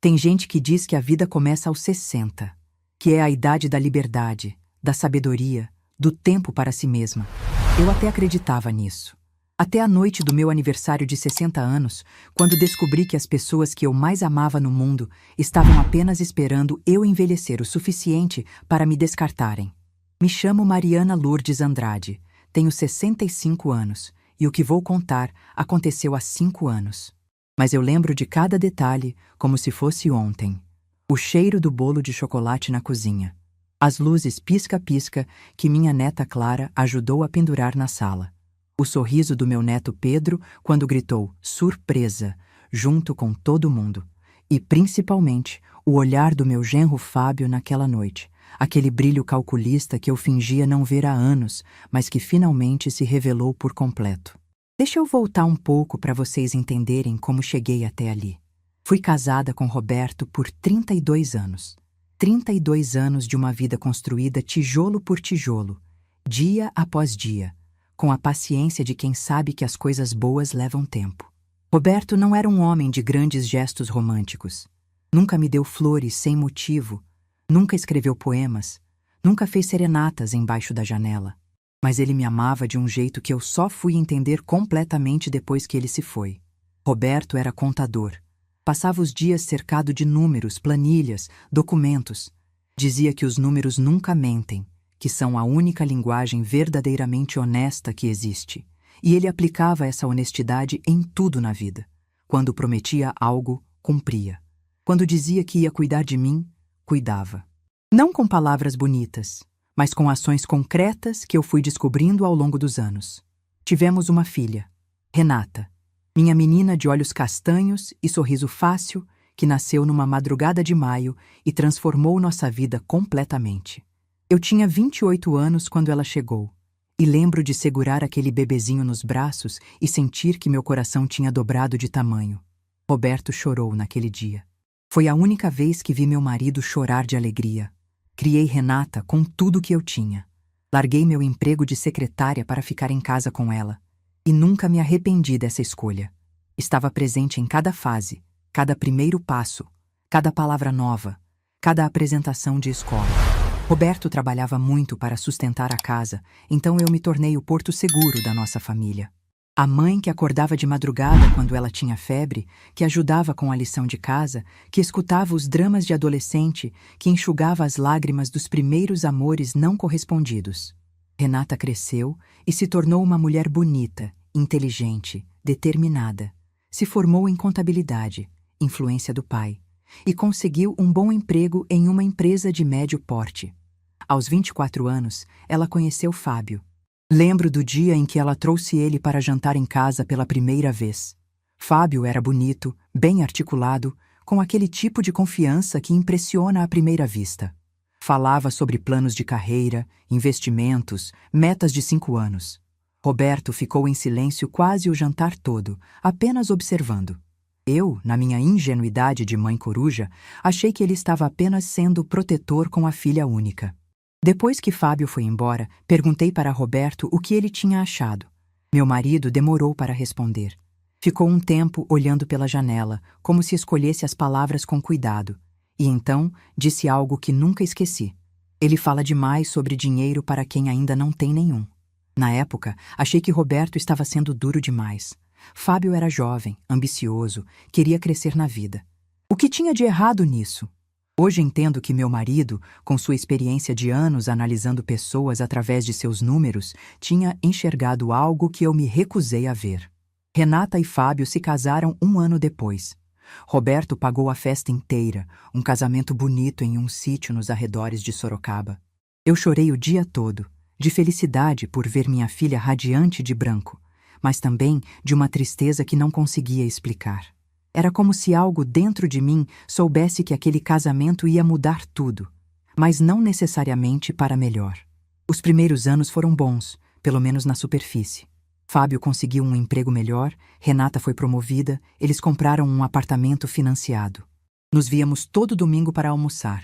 Tem gente que diz que a vida começa aos 60, que é a idade da liberdade, da sabedoria, do tempo para si mesma. Eu até acreditava nisso. Até a noite do meu aniversário de 60 anos, quando descobri que as pessoas que eu mais amava no mundo estavam apenas esperando eu envelhecer o suficiente para me descartarem. Me chamo Mariana Lourdes Andrade, tenho 65 anos, e o que vou contar aconteceu há 5 anos. Mas eu lembro de cada detalhe como se fosse ontem. O cheiro do bolo de chocolate na cozinha. As luzes pisca-pisca que minha neta Clara ajudou a pendurar na sala. O sorriso do meu neto Pedro quando gritou "surpresa" junto com todo mundo. E, principalmente, o olhar do meu genro Fábio naquela noite. Aquele brilho calculista que eu fingia não ver há anos, mas que finalmente se revelou por completo. Deixa eu voltar um pouco para vocês entenderem como cheguei até ali. Fui casada com Roberto por 32 anos. 32 anos de uma vida construída tijolo por tijolo, dia após dia, com a paciência de quem sabe que as coisas boas levam tempo. Roberto não era um homem de grandes gestos românticos. Nunca me deu flores sem motivo, nunca escreveu poemas, nunca fez serenatas embaixo da janela. Mas ele me amava de um jeito que eu só fui entender completamente depois que ele se foi. Roberto era contador. Passava os dias cercado de números, planilhas, documentos. Dizia que os números nunca mentem, que são a única linguagem verdadeiramente honesta que existe. E ele aplicava essa honestidade em tudo na vida. Quando prometia algo, cumpria. Quando dizia que ia cuidar de mim, cuidava. Não com palavras bonitas, mas com ações concretas que eu fui descobrindo ao longo dos anos. Tivemos uma filha, Renata, minha menina de olhos castanhos e sorriso fácil, que nasceu numa madrugada de maio e transformou nossa vida completamente. Eu tinha 28 anos quando ela chegou, e lembro de segurar aquele bebezinho nos braços e sentir que meu coração tinha dobrado de tamanho. Roberto chorou naquele dia. Foi a única vez que vi meu marido chorar de alegria. Criei Renata com tudo que eu tinha. Larguei meu emprego de secretária para ficar em casa com ela. E nunca me arrependi dessa escolha. Estava presente em cada fase, cada primeiro passo, cada palavra nova, cada apresentação de escola. Roberto trabalhava muito para sustentar a casa, então eu me tornei o porto seguro da nossa família. A mãe que acordava de madrugada quando ela tinha febre, que ajudava com a lição de casa, que escutava os dramas de adolescente, que enxugava as lágrimas dos primeiros amores não correspondidos. Renata cresceu e se tornou uma mulher bonita, inteligente, determinada. Se formou em contabilidade, influência do pai, e conseguiu um bom emprego em uma empresa de médio porte. Aos 24 anos, ela conheceu Fábio. Lembro do dia em que ela trouxe ele para jantar em casa pela primeira vez. Fábio era bonito, bem articulado, com aquele tipo de confiança que impressiona à primeira vista. Falava sobre planos de carreira, investimentos, metas de 5 anos. Roberto ficou em silêncio quase o jantar todo, apenas observando. Eu, na minha ingenuidade de mãe coruja, achei que ele estava apenas sendo protetor com a filha única. Depois que Fábio foi embora, perguntei para Roberto o que ele tinha achado. Meu marido demorou para responder. Ficou um tempo olhando pela janela, como se escolhesse as palavras com cuidado. E então disse algo que nunca esqueci. Ele fala demais sobre dinheiro para quem ainda não tem nenhum. Na época, achei que Roberto estava sendo duro demais. Fábio era jovem, ambicioso, queria crescer na vida. O que tinha de errado nisso? Hoje entendo que meu marido, com sua experiência de anos analisando pessoas através de seus números, tinha enxergado algo que eu me recusei a ver. Renata e Fábio se casaram 1 ano depois. Roberto pagou a festa inteira, um casamento bonito em um sítio nos arredores de Sorocaba. Eu chorei o dia todo, de felicidade por ver minha filha radiante de branco, mas também de uma tristeza que não conseguia explicar. Era como se algo dentro de mim soubesse que aquele casamento ia mudar tudo, mas não necessariamente para melhor. Os primeiros anos foram bons, pelo menos na superfície. Fábio conseguiu um emprego melhor, Renata foi promovida, eles compraram um apartamento financiado. Nos víamos todo domingo para almoçar,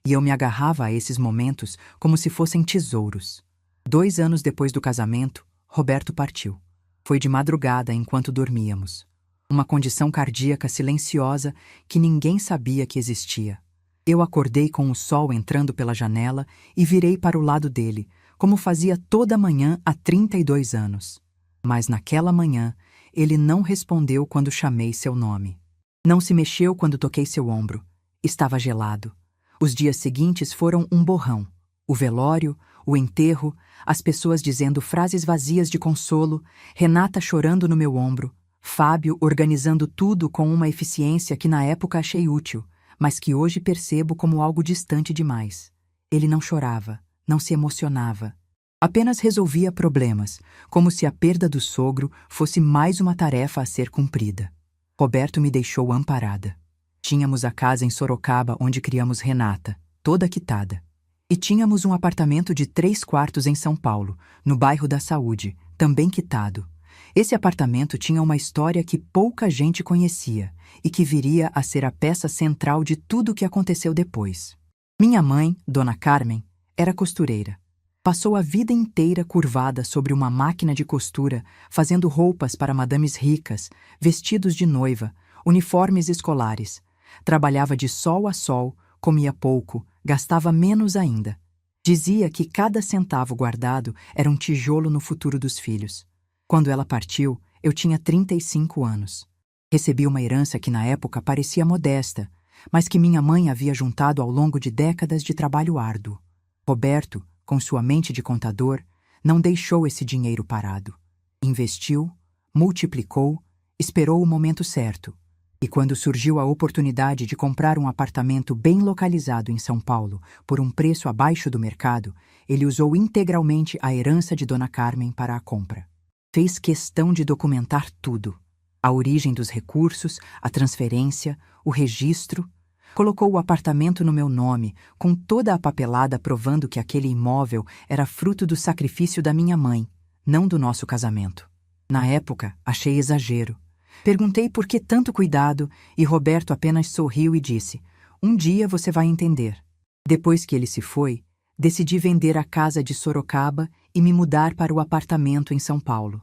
e eu me agarrava a esses momentos como se fossem tesouros. 2 anos depois do casamento, Roberto partiu. Foi de madrugada enquanto dormíamos. Uma condição cardíaca silenciosa que ninguém sabia que existia. Eu acordei com o sol entrando pela janela e virei para o lado dele, como fazia toda manhã há 32 anos. Mas naquela manhã, ele não respondeu quando chamei seu nome. Não se mexeu quando toquei seu ombro. Estava gelado. Os dias seguintes foram um borrão. O velório, o enterro, as pessoas dizendo frases vazias de consolo, Renata chorando no meu ombro, Fábio organizando tudo com uma eficiência que na época achei útil, mas que hoje percebo como algo distante demais. Ele não chorava, não se emocionava. Apenas resolvia problemas, como se a perda do sogro fosse mais uma tarefa a ser cumprida. Roberto me deixou amparada. Tínhamos a casa em Sorocaba onde criamos Renata, toda quitada. E tínhamos um apartamento de 3 quartos em São Paulo, no bairro da Saúde, também quitado. Esse apartamento tinha uma história que pouca gente conhecia e que viria a ser a peça central de tudo o que aconteceu depois. Minha mãe, Dona Carmen, era costureira. Passou a vida inteira curvada sobre uma máquina de costura, fazendo roupas para madames ricas, vestidos de noiva, uniformes escolares. Trabalhava de sol a sol, comia pouco, gastava menos ainda. Dizia que cada centavo guardado era um tijolo no futuro dos filhos. Quando ela partiu, eu tinha 35 anos. Recebi uma herança que na época parecia modesta, mas que minha mãe havia juntado ao longo de décadas de trabalho árduo. Roberto, com sua mente de contador, não deixou esse dinheiro parado. Investiu, multiplicou, esperou o momento certo. E quando surgiu a oportunidade de comprar um apartamento bem localizado em São Paulo por um preço abaixo do mercado, ele usou integralmente a herança de Dona Carmen para a compra. Fez questão de documentar tudo. A origem dos recursos, a transferência, o registro. Colocou o apartamento no meu nome, com toda a papelada provando que aquele imóvel era fruto do sacrifício da minha mãe, não do nosso casamento. Na época, achei exagero. Perguntei por que tanto cuidado e Roberto apenas sorriu e disse: "Um dia você vai entender." Depois que ele se foi, decidi vender a casa de Sorocaba e me mudar para o apartamento em São Paulo.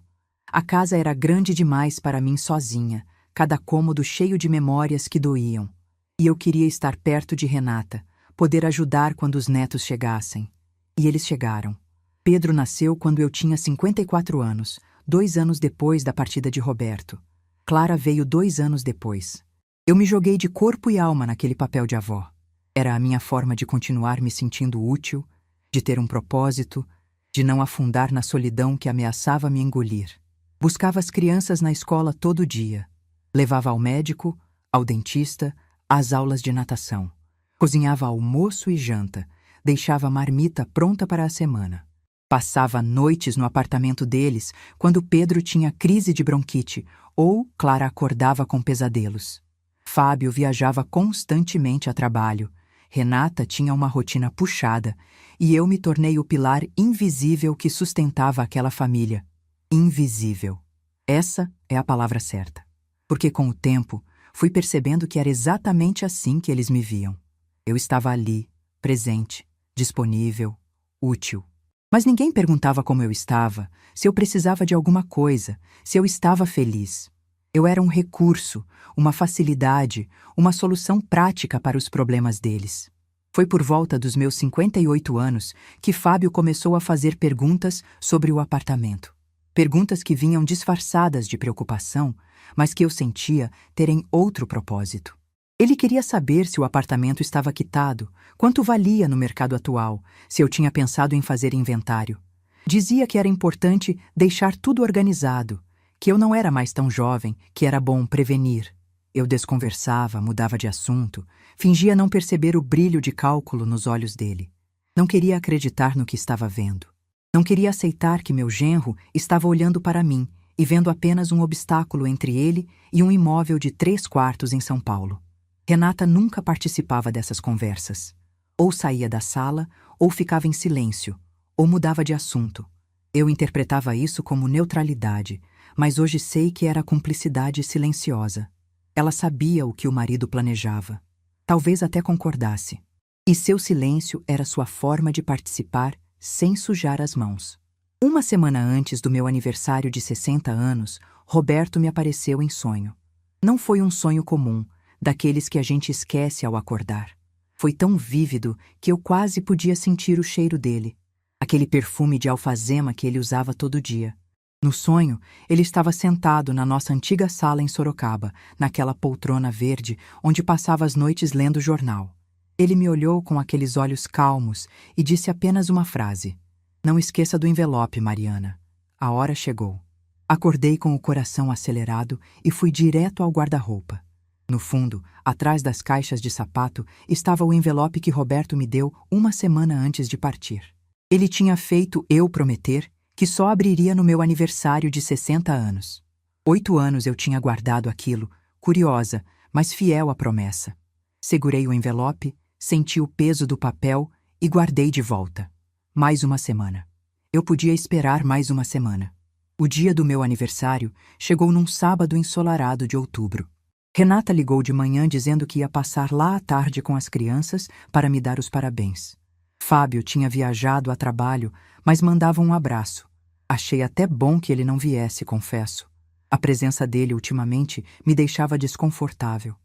A casa era grande demais para mim sozinha, cada cômodo cheio de memórias que doíam. E eu queria estar perto de Renata, poder ajudar quando os netos chegassem. E eles chegaram. Pedro nasceu quando eu tinha 54 anos, 2 anos depois da partida de Roberto. Clara veio 2 anos depois. Eu me joguei de corpo e alma naquele papel de avó. Era a minha forma de continuar me sentindo útil, de ter um propósito, de não afundar na solidão que ameaçava me engolir. Buscava as crianças na escola todo dia. Levava ao médico, ao dentista, às aulas de natação. Cozinhava almoço e janta, deixava a marmita pronta para a semana. Passava noites no apartamento deles quando Pedro tinha crise de bronquite ou Clara acordava com pesadelos. Fábio viajava constantemente a trabalho. Renata tinha uma rotina puxada e eu me tornei o pilar invisível que sustentava aquela família. Invisível. Essa é a palavra certa. Porque com o tempo, fui percebendo que era exatamente assim que eles me viam. Eu estava ali, presente, disponível, útil. Mas ninguém perguntava como eu estava, se eu precisava de alguma coisa, se eu estava feliz. Eu era um recurso, uma facilidade, uma solução prática para os problemas deles. Foi por volta dos meus 58 anos que Fábio começou a fazer perguntas sobre o apartamento. Perguntas que vinham disfarçadas de preocupação, mas que eu sentia terem outro propósito. Ele queria saber se o apartamento estava quitado, quanto valia no mercado atual, se eu tinha pensado em fazer inventário. Dizia que era importante deixar tudo organizado, que eu não era mais tão jovem, que era bom prevenir. Eu desconversava, mudava de assunto, fingia não perceber o brilho de cálculo nos olhos dele. Não queria acreditar no que estava vendo. Não queria aceitar que meu genro estava olhando para mim e vendo apenas um obstáculo entre ele e um imóvel de 3 quartos em São Paulo. Renata nunca participava dessas conversas. Ou saía da sala, ou ficava em silêncio, ou mudava de assunto. Eu interpretava isso como neutralidade, mas hoje sei que era cumplicidade silenciosa. Ela sabia o que o marido planejava. Talvez até concordasse. E seu silêncio era sua forma de participar sem sujar as mãos. Uma semana antes do meu aniversário de 60 anos, Roberto me apareceu em sonho. Não foi um sonho comum, daqueles que a gente esquece ao acordar. Foi tão vívido que eu quase podia sentir o cheiro dele, aquele perfume de alfazema que ele usava todo dia. No sonho, ele estava sentado na nossa antiga sala em Sorocaba, naquela poltrona verde onde passava as noites lendo jornal. Ele me olhou com aqueles olhos calmos e disse apenas uma frase: "Não esqueça do envelope, Mariana. A hora chegou." Acordei com o coração acelerado e fui direto ao guarda-roupa. No fundo, atrás das caixas de sapato, estava o envelope que Roberto me deu uma semana antes de partir. Ele tinha feito eu prometer que só abriria no meu aniversário de 60 anos. 8 anos eu tinha guardado aquilo, curiosa, mas fiel à promessa. Segurei o envelope, senti o peso do papel e guardei de volta. Mais uma semana. Eu podia esperar mais uma semana. O dia do meu aniversário chegou num sábado ensolarado de outubro. Renata ligou de manhã dizendo que ia passar lá à tarde com as crianças para me dar os parabéns. Fábio tinha viajado a trabalho, mas mandava um abraço. Achei até bom que ele não viesse, confesso. A presença dele ultimamente me deixava desconfortável.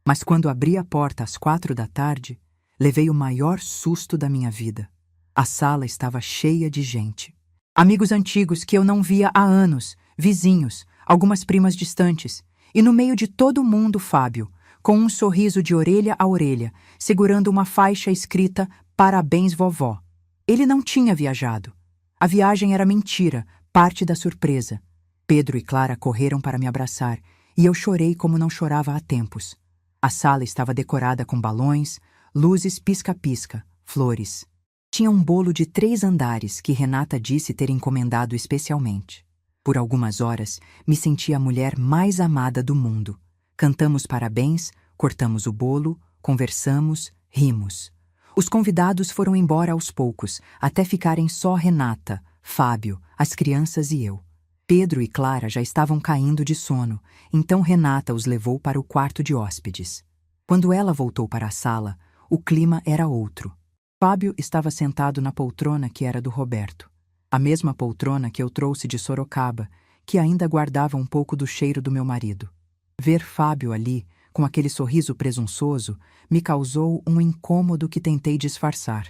Mas quando abri a porta às 4 da tarde, levei o maior susto da minha vida. A sala estava cheia de gente. Amigos antigos que eu não via há anos, vizinhos, algumas primas distantes. E no meio de todo mundo, Fábio, com um sorriso de orelha a orelha, segurando uma faixa escrita "Parabéns, vovó." Ele não tinha viajado. A viagem era mentira, parte da surpresa. Pedro e Clara correram para me abraçar, e eu chorei como não chorava há tempos. A sala estava decorada com balões, luzes pisca-pisca, flores. Tinha um bolo de 3 andares que Renata disse ter encomendado especialmente. Por algumas horas, me senti a mulher mais amada do mundo. Cantamos parabéns, cortamos o bolo, conversamos, rimos. Os convidados foram embora aos poucos, até ficarem só Renata, Fábio, as crianças e eu. Pedro e Clara já estavam caindo de sono, então Renata os levou para o quarto de hóspedes. Quando ela voltou para a sala, o clima era outro. Fábio estava sentado na poltrona que era do Roberto. A mesma poltrona que eu trouxe de Sorocaba, que ainda guardava um pouco do cheiro do meu marido. Ver Fábio ali, com aquele sorriso presunçoso, me causou um incômodo que tentei disfarçar.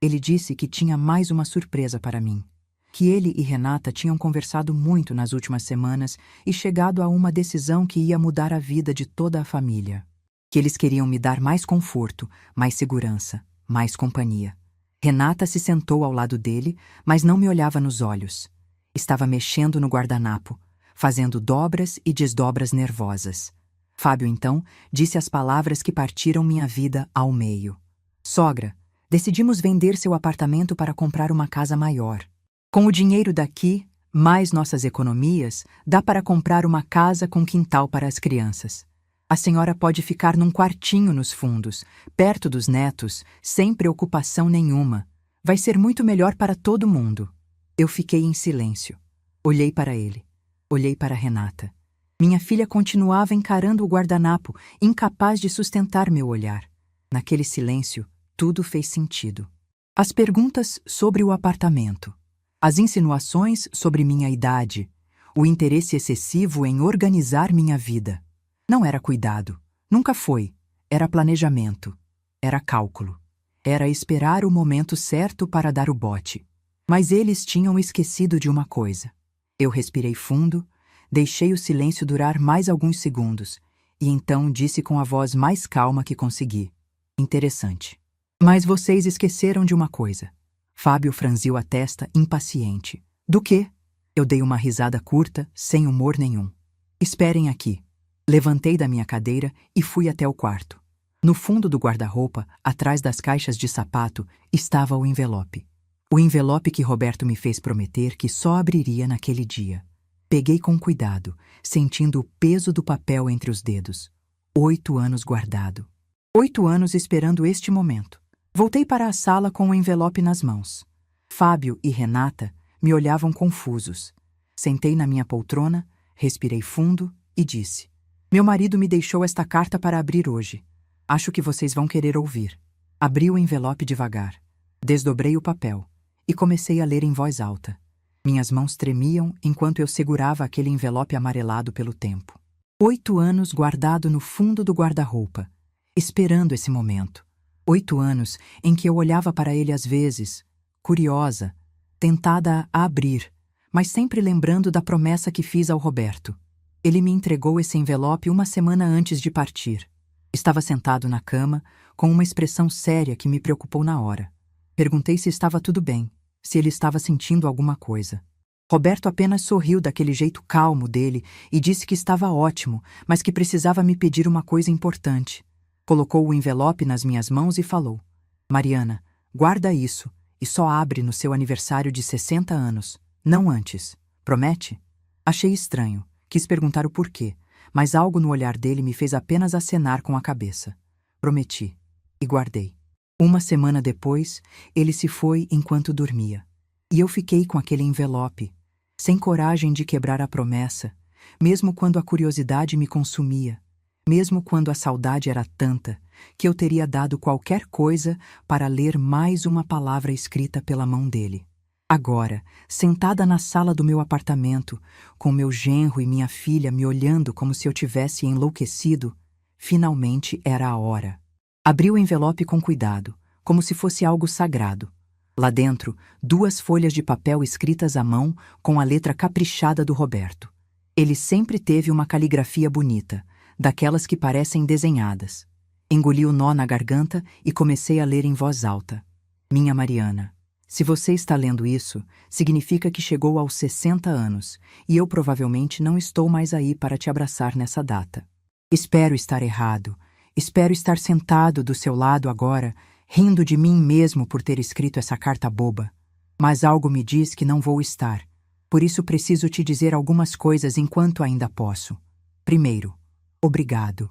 Ele disse que tinha mais uma surpresa para mim. Que ele e Renata tinham conversado muito nas últimas semanas e chegado a uma decisão que ia mudar a vida de toda a família. Que eles queriam me dar mais conforto, mais segurança, mais companhia. Renata se sentou ao lado dele, mas não me olhava nos olhos. Estava mexendo no guardanapo, fazendo dobras e desdobras nervosas. Fábio, então, disse as palavras que partiram minha vida ao meio. "Sogra, decidimos vender seu apartamento para comprar uma casa maior. Com o dinheiro daqui, mais nossas economias, dá para comprar uma casa com quintal para as crianças. A senhora pode ficar num quartinho nos fundos, perto dos netos, sem preocupação nenhuma. Vai ser muito melhor para todo mundo." Eu fiquei em silêncio. Olhei para ele. Olhei para Renata. Minha filha continuava encarando o guardanapo, incapaz de sustentar meu olhar. Naquele silêncio, tudo fez sentido. As perguntas sobre o apartamento. As insinuações sobre minha idade. O interesse excessivo em organizar minha vida. Não era cuidado. Nunca foi. Era planejamento. Era cálculo. Era esperar o momento certo para dar o bote. Mas eles tinham esquecido de uma coisa. Eu respirei fundo, deixei o silêncio durar mais alguns segundos, e então disse com a voz mais calma que consegui: "Interessante. Mas vocês esqueceram de uma coisa." Fábio franziu a testa, impaciente. "Do quê?" Eu dei uma risada curta, sem humor nenhum. "Esperem aqui." Levantei da minha cadeira e fui até o quarto. No fundo do guarda-roupa, atrás das caixas de sapato, estava o envelope. O envelope que Roberto me fez prometer que só abriria naquele dia. Peguei com cuidado, sentindo o peso do papel entre os dedos. 8 anos guardado. 8 anos esperando este momento. Voltei para a sala com o envelope nas mãos. Fábio e Renata me olhavam confusos. Sentei na minha poltrona, respirei fundo e disse: "Meu marido me deixou esta carta para abrir hoje. Acho que vocês vão querer ouvir." Abri o envelope devagar. Desdobrei o papel e comecei a ler em voz alta. Minhas mãos tremiam enquanto eu segurava aquele envelope amarelado pelo tempo. 8 anos guardado no fundo do guarda-roupa, esperando esse momento. 8 anos em que eu olhava para ele às vezes, curiosa, tentada a abrir, mas sempre lembrando da promessa que fiz ao Roberto. Ele me entregou esse envelope uma semana antes de partir. Estava sentado na cama, com uma expressão séria que me preocupou na hora. Perguntei se estava tudo bem, se ele estava sentindo alguma coisa. Roberto apenas sorriu daquele jeito calmo dele e disse que estava ótimo, mas que precisava me pedir uma coisa importante. Colocou o envelope nas minhas mãos e falou: Mariana, guarda isso e só abre no seu aniversário de 60 anos, não antes. Promete? Achei estranho, quis perguntar o porquê, mas algo no olhar dele me fez apenas acenar com a cabeça. Prometi. E guardei. Uma semana depois, ele se foi enquanto dormia. E eu fiquei com aquele envelope, sem coragem de quebrar a promessa, mesmo quando a curiosidade me consumia, mesmo quando a saudade era tanta que eu teria dado qualquer coisa para ler mais uma palavra escrita pela mão dele. Agora, sentada na sala do meu apartamento, com meu genro e minha filha me olhando como se eu tivesse enlouquecido, finalmente era a hora. Abri o envelope com cuidado, como se fosse algo sagrado. Lá dentro, 2 folhas de papel escritas à mão com a letra caprichada do Roberto. Ele sempre teve uma caligrafia bonita, daquelas que parecem desenhadas. Engoli o nó na garganta e comecei a ler em voz alta. Minha Mariana, se você está lendo isso, significa que chegou aos 60 anos, e eu provavelmente não estou mais aí para te abraçar nessa data. Espero estar errado. Espero estar sentado do seu lado agora, rindo de mim mesmo por ter escrito essa carta boba. Mas algo me diz que não vou estar. Por isso preciso te dizer algumas coisas enquanto ainda posso. Primeiro, obrigado.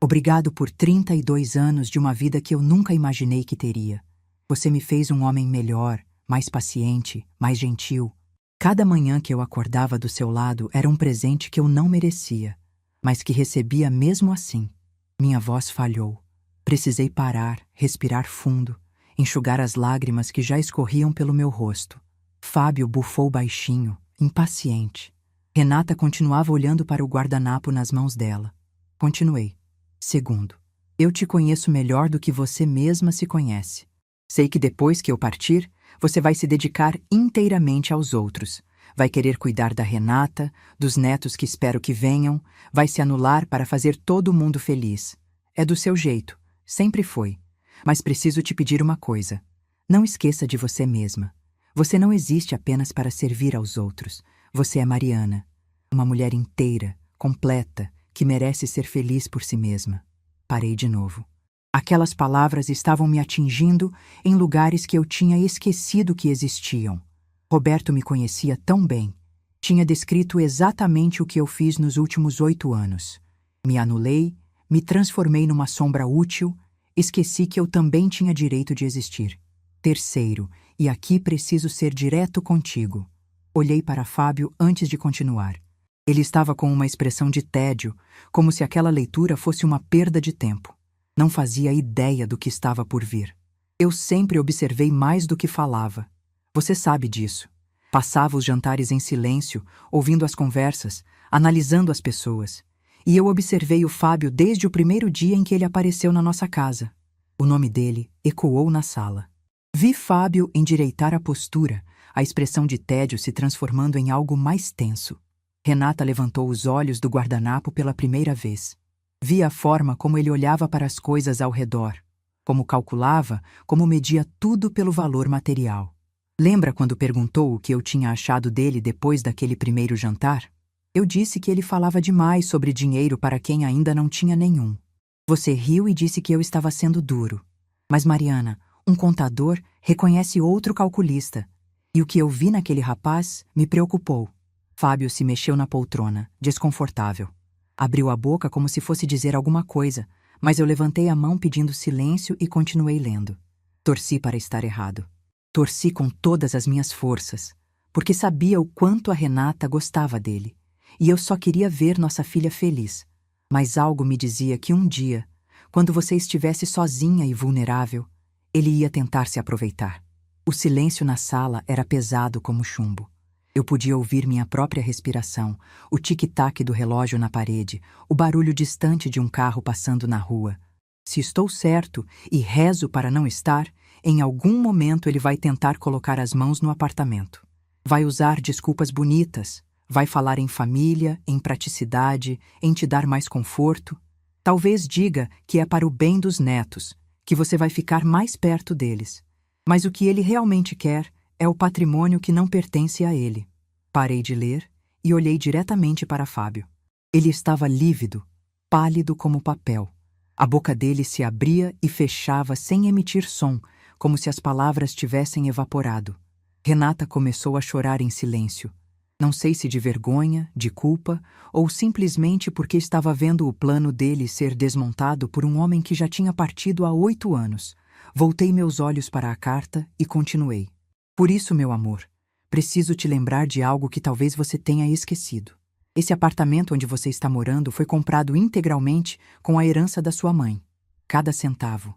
Obrigado por 32 anos de uma vida que eu nunca imaginei que teria. Você me fez um homem melhor, mais paciente, mais gentil. Cada manhã que eu acordava do seu lado era um presente que eu não merecia, mas que recebia mesmo assim. Minha voz falhou. Precisei parar, respirar fundo, enxugar as lágrimas que já escorriam pelo meu rosto. Fábio bufou baixinho, impaciente. Renata continuava olhando para o guardanapo nas mãos dela. Continuei. Segundo, eu te conheço melhor do que você mesma se conhece. Sei que depois que eu partir, você vai se dedicar inteiramente aos outros. Vai querer cuidar da Renata, dos netos que espero que venham, vai se anular para fazer todo mundo feliz. É do seu jeito, sempre foi. Mas preciso te pedir uma coisa. Não esqueça de você mesma. Você não existe apenas para servir aos outros. Você é Mariana, uma mulher inteira, completa, que merece ser feliz por si mesma. Parei de novo. Aquelas palavras estavam me atingindo em lugares que eu tinha esquecido que existiam. Roberto me conhecia tão bem. Tinha descrito exatamente o que eu fiz nos últimos 8 anos. Me anulei, me transformei numa sombra útil, esqueci que eu também tinha direito de existir. Terceiro, e aqui preciso ser direto contigo. Olhei para Fábio antes de continuar. Ele estava com uma expressão de tédio, como se aquela leitura fosse uma perda de tempo. Não fazia ideia do que estava por vir. Eu sempre observei mais do que falava. Você sabe disso. Passava os jantares em silêncio, ouvindo as conversas, analisando as pessoas. E eu observei o Fábio desde o primeiro dia em que ele apareceu na nossa casa. O nome dele ecoou na sala. Vi Fábio endireitar a postura, a expressão de tédio se transformando em algo mais tenso. Renata levantou os olhos do guardanapo pela primeira vez. Vi a forma como ele olhava para as coisas ao redor, como calculava, como media tudo pelo valor material. Lembra quando perguntou o que eu tinha achado dele depois daquele primeiro jantar? Eu disse que ele falava demais sobre dinheiro para quem ainda não tinha nenhum. Você riu e disse que eu estava sendo duro. Mas, Mariana, um contador reconhece outro calculista. E o que eu vi naquele rapaz me preocupou. Fábio se mexeu na poltrona, desconfortável. Abriu a boca como se fosse dizer alguma coisa, mas eu levantei a mão pedindo silêncio e continuei lendo. Torci para estar errado. Torci com todas as minhas forças, porque sabia o quanto a Renata gostava dele, e eu só queria ver nossa filha feliz. Mas algo me dizia que um dia, quando você estivesse sozinha e vulnerável, ele ia tentar se aproveitar. O silêncio na sala era pesado como chumbo. Eu podia ouvir minha própria respiração, o tic-tac do relógio na parede, o barulho distante de um carro passando na rua. Se estou certo e rezo para não estar, em algum momento ele vai tentar colocar as mãos no apartamento. Vai usar desculpas bonitas, vai falar em família, em praticidade, em te dar mais conforto. Talvez diga que é para o bem dos netos, que você vai ficar mais perto deles. Mas o que ele realmente quer é o patrimônio que não pertence a ele. Parei de ler e olhei diretamente para Fábio. Ele estava lívido, pálido como papel. A boca dele se abria e fechava sem emitir som, como se as palavras tivessem evaporado. Renata começou a chorar em silêncio. Não sei se de vergonha, de culpa, ou simplesmente porque estava vendo o plano dele ser desmontado por um homem que já tinha partido há 8 anos. Voltei meus olhos para a carta e continuei. Por isso, meu amor, preciso te lembrar de algo que talvez você tenha esquecido. Esse apartamento onde você está morando foi comprado integralmente com a herança da sua mãe. Cada centavo.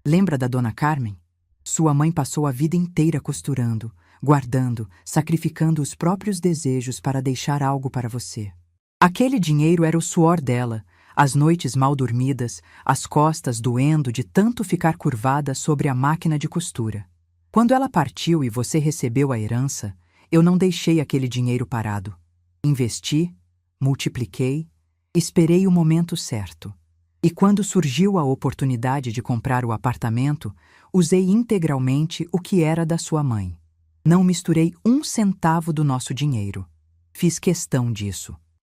Lembra da dona Carmen? Sua mãe passou a vida inteira costurando, guardando, sacrificando os próprios desejos para deixar algo para você. Aquele dinheiro era o suor dela, as noites mal dormidas, as costas doendo de tanto ficar curvada sobre a máquina de costura. Quando ela partiu e você recebeu a herança, eu não deixei aquele dinheiro parado. Investi, multipliquei, esperei o momento certo. E quando surgiu a oportunidade de comprar o apartamento, usei integralmente o que era da sua mãe. Não misturei 1 centavo do nosso dinheiro. Fiz questão disso.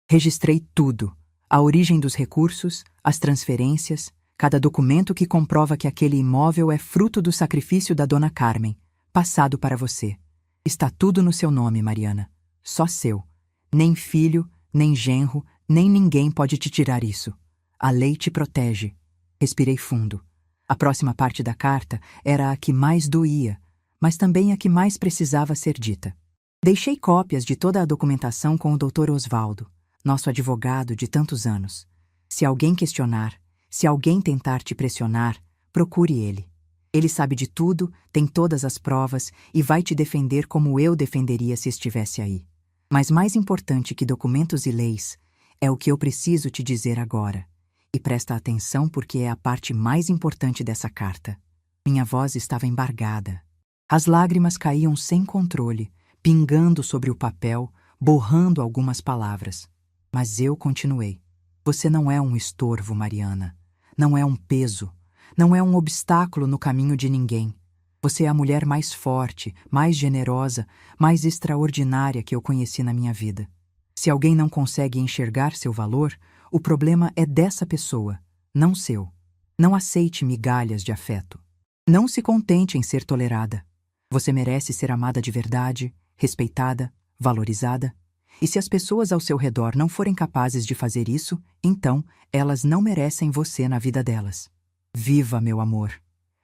Registrei tudo, a origem dos recursos, as transferências, cada documento que comprova que aquele imóvel é fruto do sacrifício da dona Carmen, passado para você. Está tudo no seu nome, Mariana. Só seu. Nem filho, nem genro, nem ninguém pode te tirar isso. A lei te protege. Respirei fundo. A próxima parte da carta era a que mais doía, mas também a que mais precisava ser dita. Deixei cópias de toda a documentação com o Dr. Osvaldo, nosso advogado de tantos anos. Se alguém questionar, se alguém tentar te pressionar, procure ele. Ele sabe de tudo, tem todas as provas e vai te defender como eu defenderia se estivesse aí. Mas mais importante que documentos e leis é o que eu preciso te dizer agora. E presta atenção porque é a parte mais importante dessa carta. Minha voz estava embargada. As lágrimas caíam sem controle, pingando sobre o papel, borrando algumas palavras. Mas eu continuei. Você não é um estorvo, Mariana. Não é um peso. Não é um obstáculo no caminho de ninguém. Você é a mulher mais forte, mais generosa, mais extraordinária que eu conheci na minha vida. Se alguém não consegue enxergar seu valor, o problema é dessa pessoa, não seu. Não aceite migalhas de afeto. Não se contente em ser tolerada. Você merece ser amada de verdade, respeitada, valorizada. E se as pessoas ao seu redor não forem capazes de fazer isso, então elas não merecem você na vida delas. Viva, meu amor.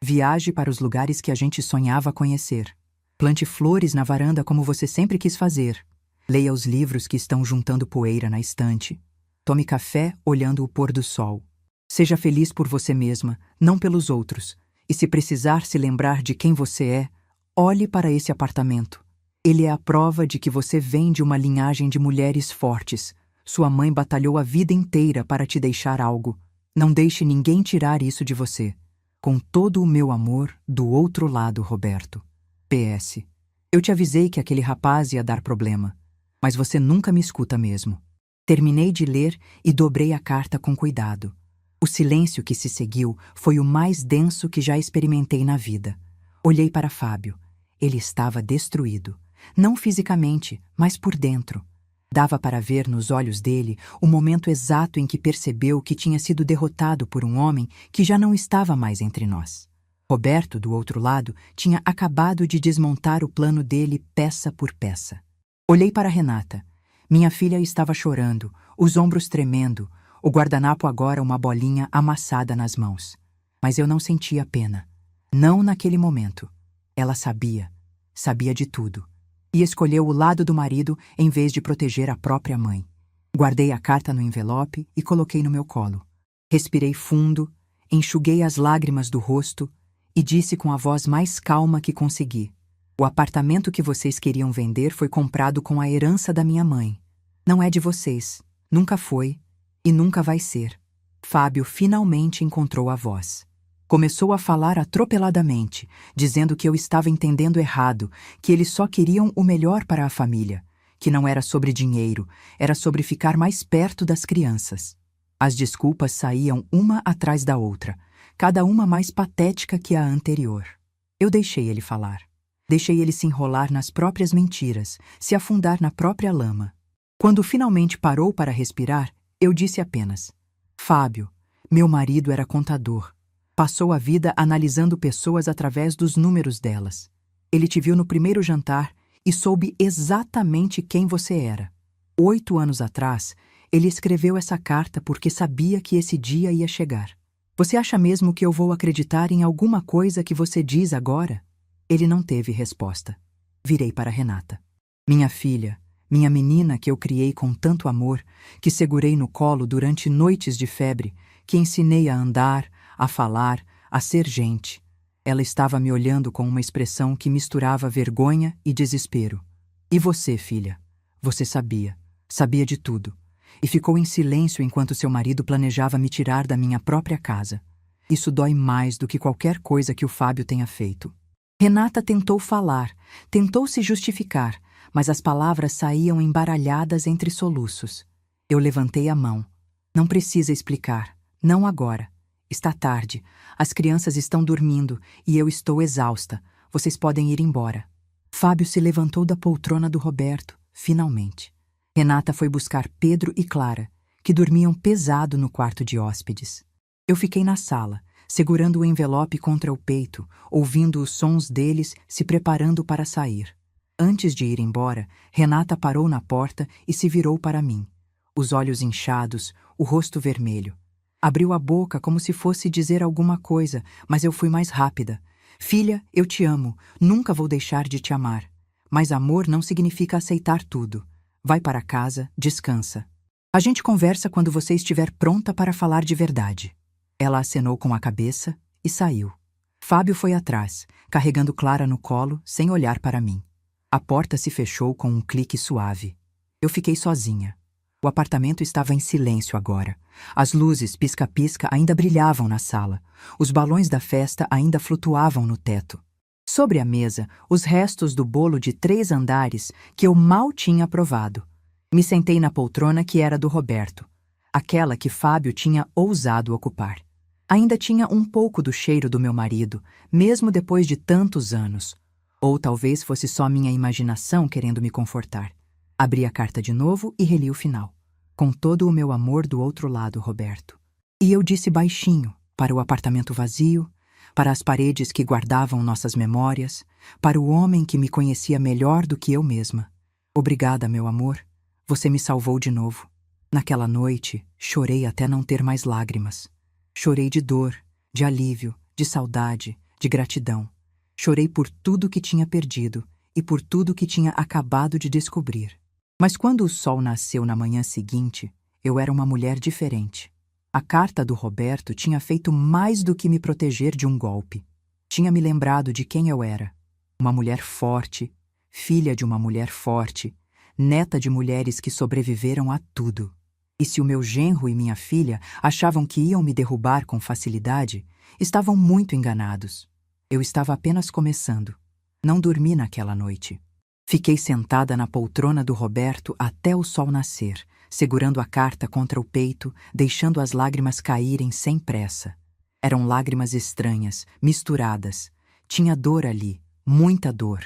Viaje para os lugares que a gente sonhava conhecer. Plante flores na varanda como você sempre quis fazer. Leia os livros que estão juntando poeira na estante. Tome café olhando o pôr do sol. Seja feliz por você mesma, não pelos outros. E se precisar se lembrar de quem você é, olhe para esse apartamento. Ele é a prova de que você vem de uma linhagem de mulheres fortes. Sua mãe batalhou a vida inteira para te deixar algo. Não deixe ninguém tirar isso de você. Com todo o meu amor, do outro lado, Roberto. PS. Eu te avisei que aquele rapaz ia dar problema, mas você nunca me escuta mesmo. Terminei de ler e dobrei a carta com cuidado. O silêncio que se seguiu foi o mais denso que já experimentei na vida. Olhei para Fábio. Ele estava destruído. Não fisicamente, mas por dentro. Dava para ver nos olhos dele o momento exato em que percebeu que tinha sido derrotado por um homem que já não estava mais entre nós. Roberto, do outro lado, tinha acabado de desmontar o plano dele peça por peça. Olhei para Renata. Minha filha estava chorando, os ombros tremendo, o guardanapo agora uma bolinha amassada nas mãos. Mas eu não sentia pena. Não naquele momento. Ela sabia de tudo. E escolheu o lado do marido em vez de proteger a própria mãe. Guardei a carta no envelope e coloquei no meu colo. Respirei fundo, enxuguei as lágrimas do rosto e disse com a voz mais calma que consegui: O apartamento que vocês queriam vender foi comprado com a herança da minha mãe. Não é de vocês. Nunca foi e nunca vai ser. Fábio finalmente encontrou a voz. Começou a falar atropeladamente, dizendo que eu estava entendendo errado, que eles só queriam o melhor para a família, que não era sobre dinheiro, era sobre ficar mais perto das crianças. As desculpas saíam uma atrás da outra, cada uma mais patética que a anterior. Eu deixei ele falar. Deixei ele se enrolar nas próprias mentiras, se afundar na própria lama. Quando finalmente parou para respirar, eu disse apenas: Fábio, meu marido era contador. Passou a vida analisando pessoas através dos números delas. Ele te viu no primeiro jantar e soube exatamente quem você era. 8 anos atrás, ele escreveu essa carta porque sabia que esse dia ia chegar. Você acha mesmo que eu vou acreditar em alguma coisa que você diz agora? Ele não teve resposta. Virei para Renata. Minha filha, minha menina que eu criei com tanto amor, que segurei no colo durante noites de febre, que ensinei a andar, a falar, a ser gente. Ela estava me olhando com uma expressão que misturava vergonha e desespero. E você, filha? Você sabia de tudo. E ficou em silêncio enquanto seu marido planejava me tirar da minha própria casa. Isso dói mais do que qualquer coisa que o Fábio tenha feito. Renata tentou falar, tentou se justificar, mas as palavras saíam embaralhadas entre soluços. Eu levantei a mão. Não precisa explicar. Não agora. Está tarde. As crianças estão dormindo e eu estou exausta. Vocês podem ir embora. Fábio se levantou da poltrona do Roberto, finalmente. Renata foi buscar Pedro e Clara, que dormiam pesado no quarto de hóspedes. Eu fiquei na sala, segurando o envelope contra o peito, ouvindo os sons deles se preparando para sair. Antes de ir embora, Renata parou na porta e se virou para mim. Os olhos inchados, o rosto vermelho. Abriu a boca como se fosse dizer alguma coisa, mas eu fui mais rápida. Filha, eu te amo, nunca vou deixar de te amar. Mas amor não significa aceitar tudo. Vai para casa, descansa. A gente conversa quando você estiver pronta para falar de verdade. Ela acenou com a cabeça e saiu. Fábio foi atrás, carregando Clara no colo, sem olhar para mim. A porta se fechou com um clique suave. Eu fiquei sozinha. O apartamento estava em silêncio agora. As luzes pisca-pisca ainda brilhavam na sala. Os balões da festa ainda flutuavam no teto. Sobre a mesa, os restos do bolo de 3 andares que eu mal tinha provado. Me sentei na poltrona que era do Roberto, aquela que Fábio tinha ousado ocupar. Ainda tinha um pouco do cheiro do meu marido, mesmo depois de tantos anos. Ou talvez fosse só minha imaginação querendo me confortar. Abri a carta de novo e reli o final. Com todo o meu amor do outro lado, Roberto. E eu disse baixinho, para o apartamento vazio, para as paredes que guardavam nossas memórias, para o homem que me conhecia melhor do que eu mesma. Obrigada, meu amor. Você me salvou de novo. Naquela noite, chorei até não ter mais lágrimas. Chorei de dor, de alívio, de saudade, de gratidão. Chorei por tudo que tinha perdido e por tudo que tinha acabado de descobrir. Mas quando o sol nasceu na manhã seguinte, eu era uma mulher diferente. A carta do Roberto tinha feito mais do que me proteger de um golpe. Tinha me lembrado de quem eu era. Uma mulher forte, filha de uma mulher forte, neta de mulheres que sobreviveram a tudo. E se o meu genro e minha filha achavam que iam me derrubar com facilidade, estavam muito enganados. Eu estava apenas começando. Não dormi naquela noite. Fiquei sentada na poltrona do Roberto até o sol nascer, segurando a carta contra o peito, deixando as lágrimas caírem sem pressa. Eram lágrimas estranhas, misturadas. Tinha dor ali, muita dor.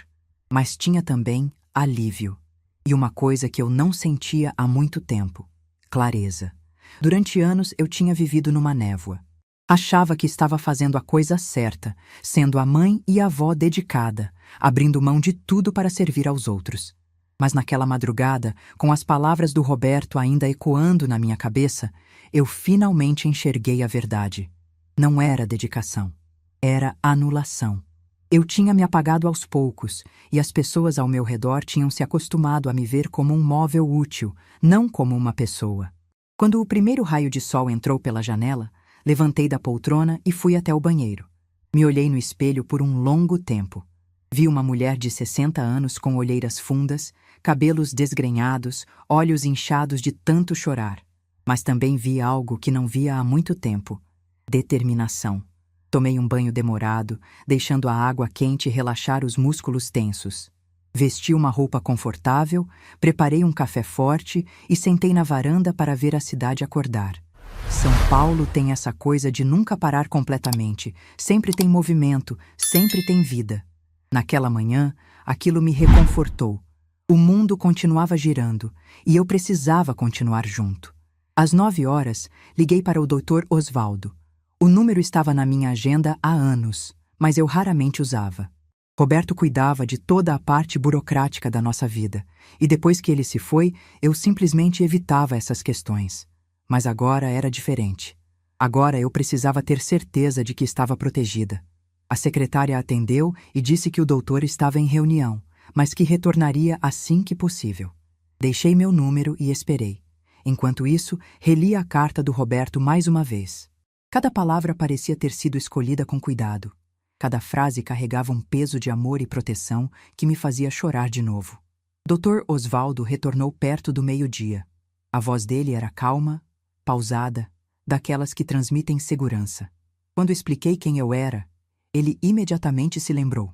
Mas tinha também alívio. E uma coisa que eu não sentia há muito tempo. Clareza. Durante anos eu tinha vivido numa névoa. Achava que estava fazendo a coisa certa, sendo a mãe e a avó dedicada, abrindo mão de tudo para servir aos outros. Mas naquela madrugada, com as palavras do Roberto ainda ecoando na minha cabeça, eu finalmente enxerguei a verdade. Não era dedicação. Era anulação. Eu tinha me apagado aos poucos, e as pessoas ao meu redor tinham se acostumado a me ver como um móvel útil, não como uma pessoa. Quando o primeiro raio de sol entrou pela janela, levantei da poltrona e fui até o banheiro. Me olhei no espelho por um longo tempo. Vi uma mulher de 60 anos com olheiras fundas, cabelos desgrenhados, olhos inchados de tanto chorar. Mas também vi algo que não via há muito tempo: determinação. Tomei um banho demorado, deixando a água quente relaxar os músculos tensos. Vesti uma roupa confortável, preparei um café forte e sentei na varanda para ver a cidade acordar. São Paulo tem essa coisa de nunca parar completamente, sempre tem movimento, sempre tem vida. Naquela manhã, aquilo me reconfortou. O mundo continuava girando e eu precisava continuar junto. Às 9 horas, liguei para o Dr. Osvaldo. O número estava na minha agenda há anos, mas eu raramente usava. Roberto cuidava de toda a parte burocrática da nossa vida, e depois que ele se foi, eu simplesmente evitava essas questões. Mas agora era diferente. Agora eu precisava ter certeza de que estava protegida. A secretária atendeu e disse que o doutor estava em reunião, mas que retornaria assim que possível. Deixei meu número e esperei. Enquanto isso, reli a carta do Roberto mais uma vez. Cada palavra parecia ter sido escolhida com cuidado. Cada frase carregava um peso de amor e proteção que me fazia chorar de novo. Dr. Osvaldo retornou perto do meio-dia. A voz dele era calma, pausada, daquelas que transmitem segurança. Quando expliquei quem eu era, ele imediatamente se lembrou.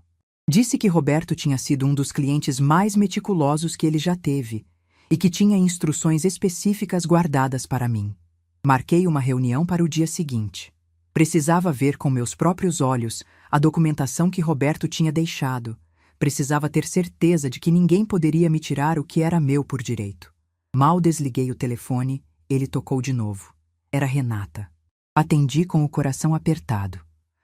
Disse que Roberto tinha sido um dos clientes mais meticulosos que ele já teve e que tinha instruções específicas guardadas para mim. Marquei uma reunião para o dia seguinte. Precisava ver com meus próprios olhos a documentação que Roberto tinha deixado. Precisava ter certeza de que ninguém poderia me tirar o que era meu por direito. Mal desliguei o telefone, ele tocou de novo. Era Renata. Atendi com o coração apertado.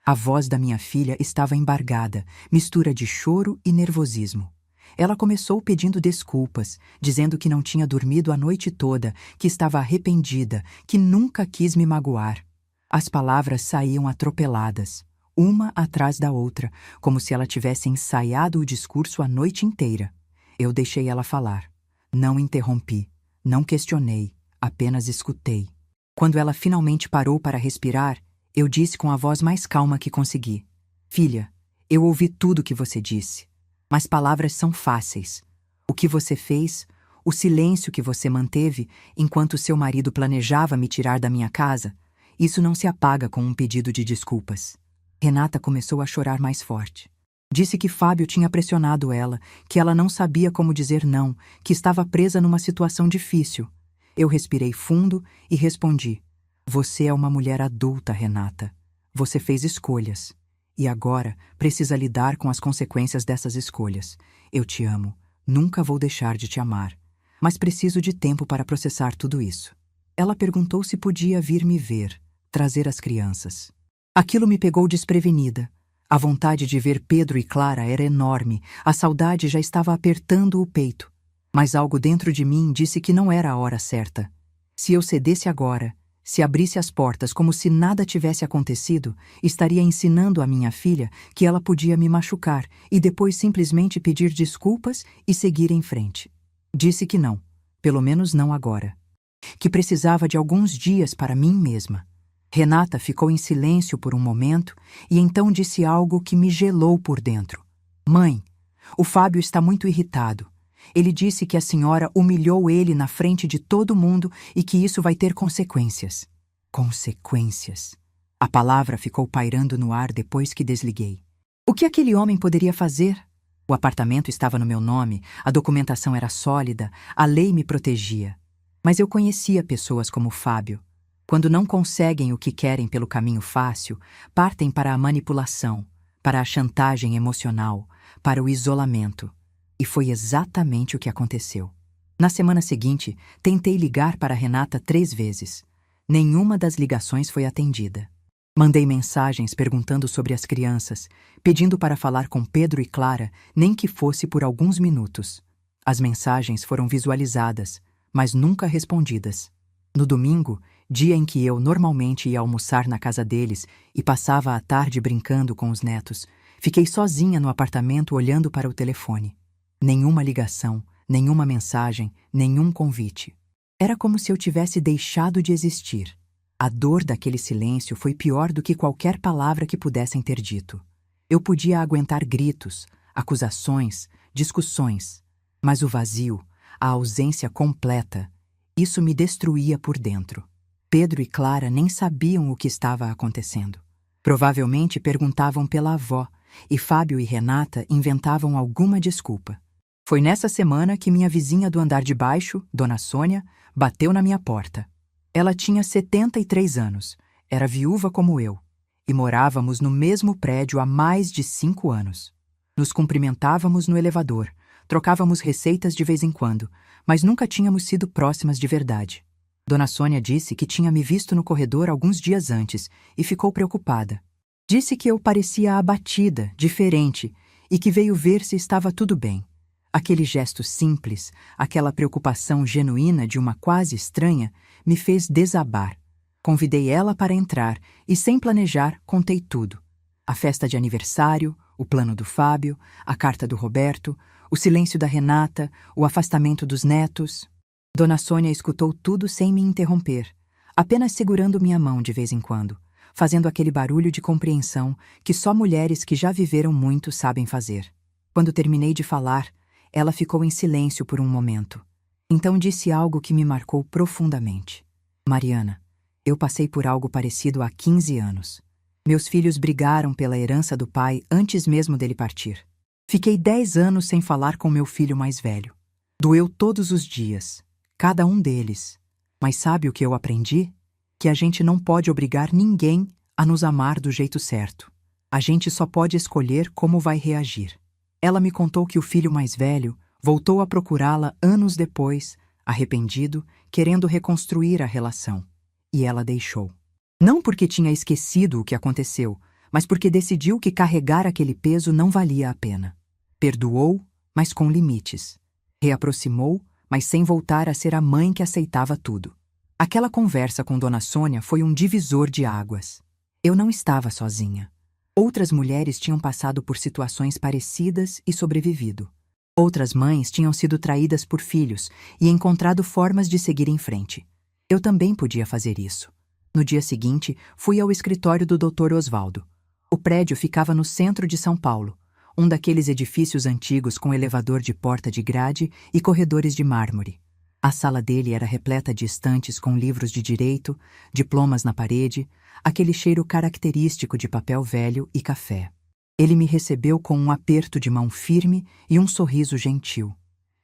A voz da minha filha estava embargada, mistura de choro e nervosismo. Ela começou pedindo desculpas, dizendo que não tinha dormido a noite toda, que estava arrependida, que nunca quis me magoar. As palavras saíam atropeladas, uma atrás da outra, como se ela tivesse ensaiado o discurso a noite inteira. Eu deixei ela falar. Não interrompi, não questionei, apenas escutei. Quando ela finalmente parou para respirar, eu disse com a voz mais calma que consegui: Filha, eu ouvi tudo o que você disse, mas palavras são fáceis. O que você fez, o silêncio que você manteve enquanto seu marido planejava me tirar da minha casa, isso não se apaga com um pedido de desculpas. Renata começou a chorar mais forte. Disse que Fábio tinha pressionado ela, que ela não sabia como dizer não, que estava presa numa situação difícil. Eu respirei fundo e respondi: Você é uma mulher adulta, Renata. Você fez escolhas. E agora precisa lidar com as consequências dessas escolhas. Eu te amo. Nunca vou deixar de te amar. Mas preciso de tempo para processar tudo isso. Ela perguntou se podia vir me ver, trazer as crianças. Aquilo me pegou desprevenida. A vontade de ver Pedro e Clara era enorme. A saudade já estava apertando o peito. Mas algo dentro de mim disse que não era a hora certa. Se eu cedesse agora, se abrisse as portas como se nada tivesse acontecido, estaria ensinando à minha filha que ela podia me machucar e depois simplesmente pedir desculpas e seguir em frente. Disse que não, pelo menos não agora. Que precisava de alguns dias para mim mesma. Renata ficou em silêncio por um momento e então disse algo que me gelou por dentro. Mãe, o Fábio está muito irritado. Ele disse que a senhora humilhou ele na frente de todo mundo e que isso vai ter consequências. Consequências. A palavra ficou pairando no ar depois que desliguei. O que aquele homem poderia fazer? O apartamento estava no meu nome, a documentação era sólida, a lei me protegia. Mas eu conhecia pessoas como Fábio. Quando não conseguem o que querem pelo caminho fácil, partem para a manipulação, para a chantagem emocional, para o isolamento. E foi exatamente o que aconteceu. Na semana seguinte, tentei ligar para Renata 3 vezes. Nenhuma das ligações foi atendida. Mandei mensagens perguntando sobre as crianças, pedindo para falar com Pedro e Clara, nem que fosse por alguns minutos. As mensagens foram visualizadas, mas nunca respondidas. No domingo, dia em que eu normalmente ia almoçar na casa deles e passava a tarde brincando com os netos, fiquei sozinha no apartamento olhando para o telefone. Nenhuma ligação, nenhuma mensagem, nenhum convite. Era como se eu tivesse deixado de existir. A dor daquele silêncio foi pior do que qualquer palavra que pudessem ter dito. Eu podia aguentar gritos, acusações, discussões. Mas o vazio, a ausência completa, isso me destruía por dentro. Pedro e Clara nem sabiam o que estava acontecendo. Provavelmente perguntavam pela avó, e Fábio e Renata inventavam alguma desculpa. Foi nessa semana que minha vizinha do andar de baixo, Dona Sônia, bateu na minha porta. Ela tinha 73 anos, era viúva como eu, e morávamos no mesmo prédio há mais de 5 anos. Nos cumprimentávamos no elevador, trocávamos receitas de vez em quando, mas nunca tínhamos sido próximas de verdade. Dona Sônia disse que tinha me visto no corredor alguns dias antes e ficou preocupada. Disse que eu parecia abatida, diferente, e que veio ver se estava tudo bem. Aquele gesto simples, aquela preocupação genuína de uma quase estranha, me fez desabar. Convidei ela para entrar e, sem planejar, contei tudo. A festa de aniversário, o plano do Fábio, a carta do Roberto, o silêncio da Renata, o afastamento dos netos. Dona Sônia escutou tudo sem me interromper, apenas segurando minha mão de vez em quando, fazendo aquele barulho de compreensão que só mulheres que já viveram muito sabem fazer. Quando terminei de falar, ela ficou em silêncio por um momento. Então disse algo que me marcou profundamente. Mariana, eu passei por algo parecido há 15 anos. Meus filhos brigaram pela herança do pai antes mesmo dele partir. Fiquei 10 anos sem falar com meu filho mais velho. Doeu todos os dias, cada um deles. Mas sabe o que eu aprendi? Que a gente não pode obrigar ninguém a nos amar do jeito certo. A gente só pode escolher como vai reagir. Ela me contou que o filho mais velho voltou a procurá-la anos depois, arrependido, querendo reconstruir a relação. E ela deixou. Não porque tinha esquecido o que aconteceu, mas porque decidiu que carregar aquele peso não valia a pena. Perdoou, mas com limites. Reaproximou, mas sem voltar a ser a mãe que aceitava tudo. Aquela conversa com Dona Sônia foi um divisor de águas. Eu não estava sozinha. Outras mulheres tinham passado por situações parecidas e sobrevivido. Outras mães tinham sido traídas por filhos e encontrado formas de seguir em frente. Eu também podia fazer isso. No dia seguinte, fui ao escritório do Dr. Osvaldo. O prédio ficava no centro de São Paulo, um daqueles edifícios antigos com elevador de porta de grade e corredores de mármore. A sala dele era repleta de estantes com livros de direito, diplomas na parede, aquele cheiro característico de papel velho e café. Ele me recebeu com um aperto de mão firme e um sorriso gentil.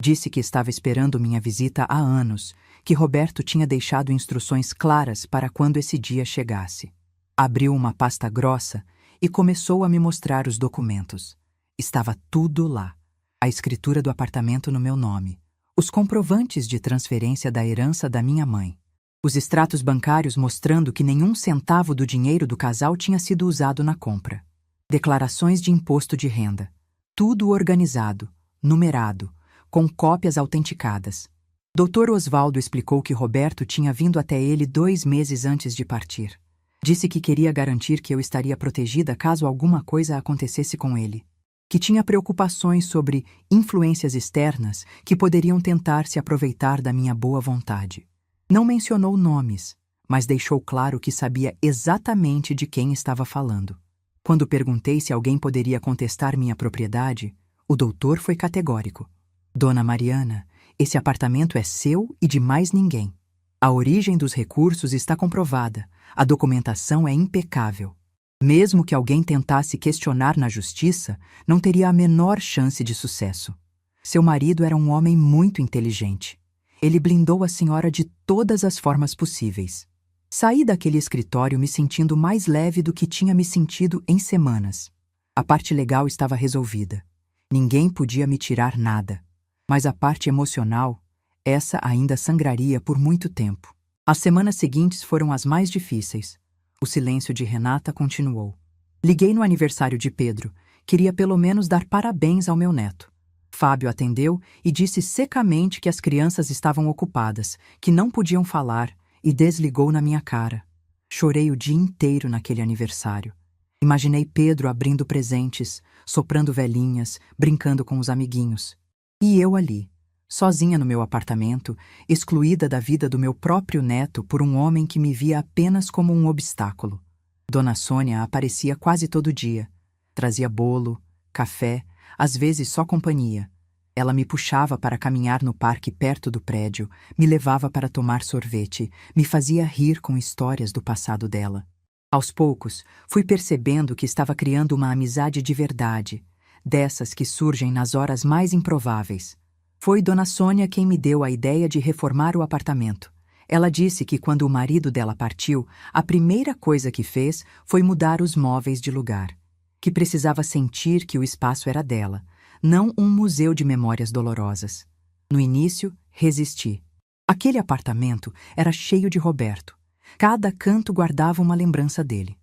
Disse que estava esperando minha visita há anos, que Roberto tinha deixado instruções claras para quando esse dia chegasse. Abriu uma pasta grossa e começou a me mostrar os documentos. Estava tudo lá. A escritura do apartamento no meu nome. Os comprovantes de transferência da herança da minha mãe. Os extratos bancários mostrando que nenhum centavo do dinheiro do casal tinha sido usado na compra. Declarações de imposto de renda. Tudo organizado, numerado, com cópias autenticadas. Dr. Osvaldo explicou que Roberto tinha vindo até ele 2 meses antes de partir. Disse que queria garantir que eu estaria protegida caso alguma coisa acontecesse com ele. Que tinha preocupações sobre influências externas que poderiam tentar se aproveitar da minha boa vontade. Não mencionou nomes, mas deixou claro que sabia exatamente de quem estava falando. Quando perguntei se alguém poderia contestar minha propriedade, o doutor foi categórico. Dona Mariana, esse apartamento é seu e de mais ninguém. A origem dos recursos está comprovada, a documentação é impecável. Mesmo que alguém tentasse questionar na justiça, não teria a menor chance de sucesso. Seu marido era um homem muito inteligente. Ele blindou a senhora de todas as formas possíveis. Saí daquele escritório me sentindo mais leve do que tinha me sentido em semanas. A parte legal estava resolvida. Ninguém podia me tirar nada. Mas a parte emocional, essa ainda sangraria por muito tempo. As semanas seguintes foram as mais difíceis. O silêncio de Renata continuou. Liguei no aniversário de Pedro. Queria pelo menos dar parabéns ao meu neto. Fábio atendeu e disse secamente que as crianças estavam ocupadas, que não podiam falar, e desligou na minha cara. Chorei o dia inteiro naquele aniversário. Imaginei Pedro abrindo presentes, soprando velhinhas, brincando com os amiguinhos. E eu ali, sozinha no meu apartamento, excluída da vida do meu próprio neto por um homem que me via apenas como um obstáculo. Dona Sônia aparecia quase todo dia. Trazia bolo, café, às vezes só companhia. Ela me puxava para caminhar no parque perto do prédio, me levava para tomar sorvete, me fazia rir com histórias do passado dela. Aos poucos, fui percebendo que estava criando uma amizade de verdade, dessas que surgem nas horas mais improváveis. Foi Dona Sônia quem me deu a ideia de reformar o apartamento. Ela disse que quando o marido dela partiu, a primeira coisa que fez foi mudar os móveis de lugar, que precisava sentir que o espaço era dela, não um museu de memórias dolorosas. No início, resisti. Aquele apartamento era cheio de Roberto. Cada canto guardava uma lembrança dele.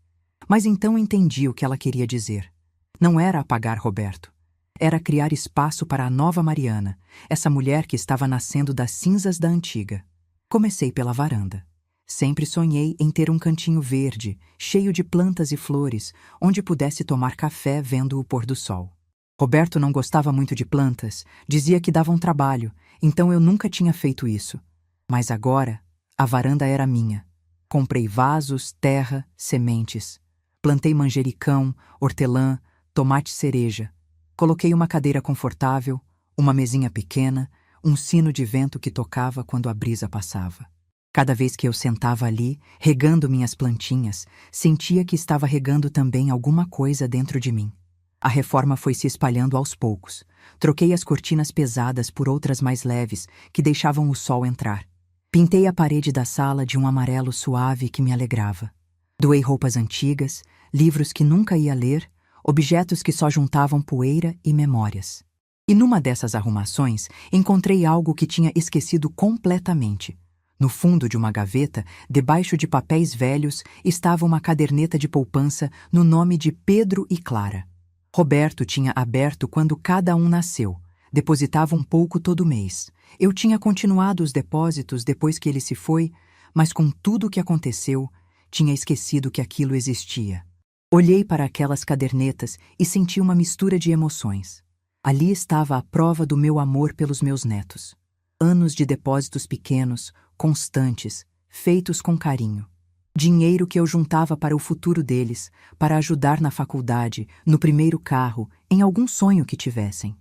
Mas então entendi o que ela queria dizer. Não era apagar Roberto. Era criar espaço para a nova Mariana, essa mulher que estava nascendo das cinzas da antiga. Comecei pela varanda. Sempre sonhei em ter um cantinho verde, cheio de plantas e flores, onde pudesse tomar café vendo o pôr do sol. Roberto não gostava muito de plantas, dizia que davam trabalho, então eu nunca tinha feito isso. Mas agora, a varanda era minha. Comprei vasos, terra, sementes. Plantei manjericão, hortelã, tomate cereja. Coloquei uma cadeira confortável, uma mesinha pequena, um sino de vento que tocava quando a brisa passava. Cada vez que eu sentava ali, regando minhas plantinhas, sentia que estava regando também alguma coisa dentro de mim. A reforma foi se espalhando aos poucos. Troquei as cortinas pesadas por outras mais leves, que deixavam o sol entrar. Pintei a parede da sala de um amarelo suave que me alegrava. Doei roupas antigas, livros que nunca ia ler, objetos que só juntavam poeira e memórias. E numa dessas arrumações, encontrei algo que tinha esquecido completamente. No fundo de uma gaveta, debaixo de papéis velhos, estava uma caderneta de poupança no nome de Pedro e Clara. Roberto tinha aberto quando cada um nasceu. Depositava um pouco todo mês. Eu tinha continuado os depósitos depois que ele se foi, mas com tudo o que aconteceu, tinha esquecido que aquilo existia. Olhei para aquelas cadernetas e senti uma mistura de emoções. Ali estava a prova do meu amor pelos meus netos. Anos de depósitos pequenos, constantes, feitos com carinho. Dinheiro que eu juntava para o futuro deles, para ajudar na faculdade, no primeiro carro, em algum sonho que tivessem.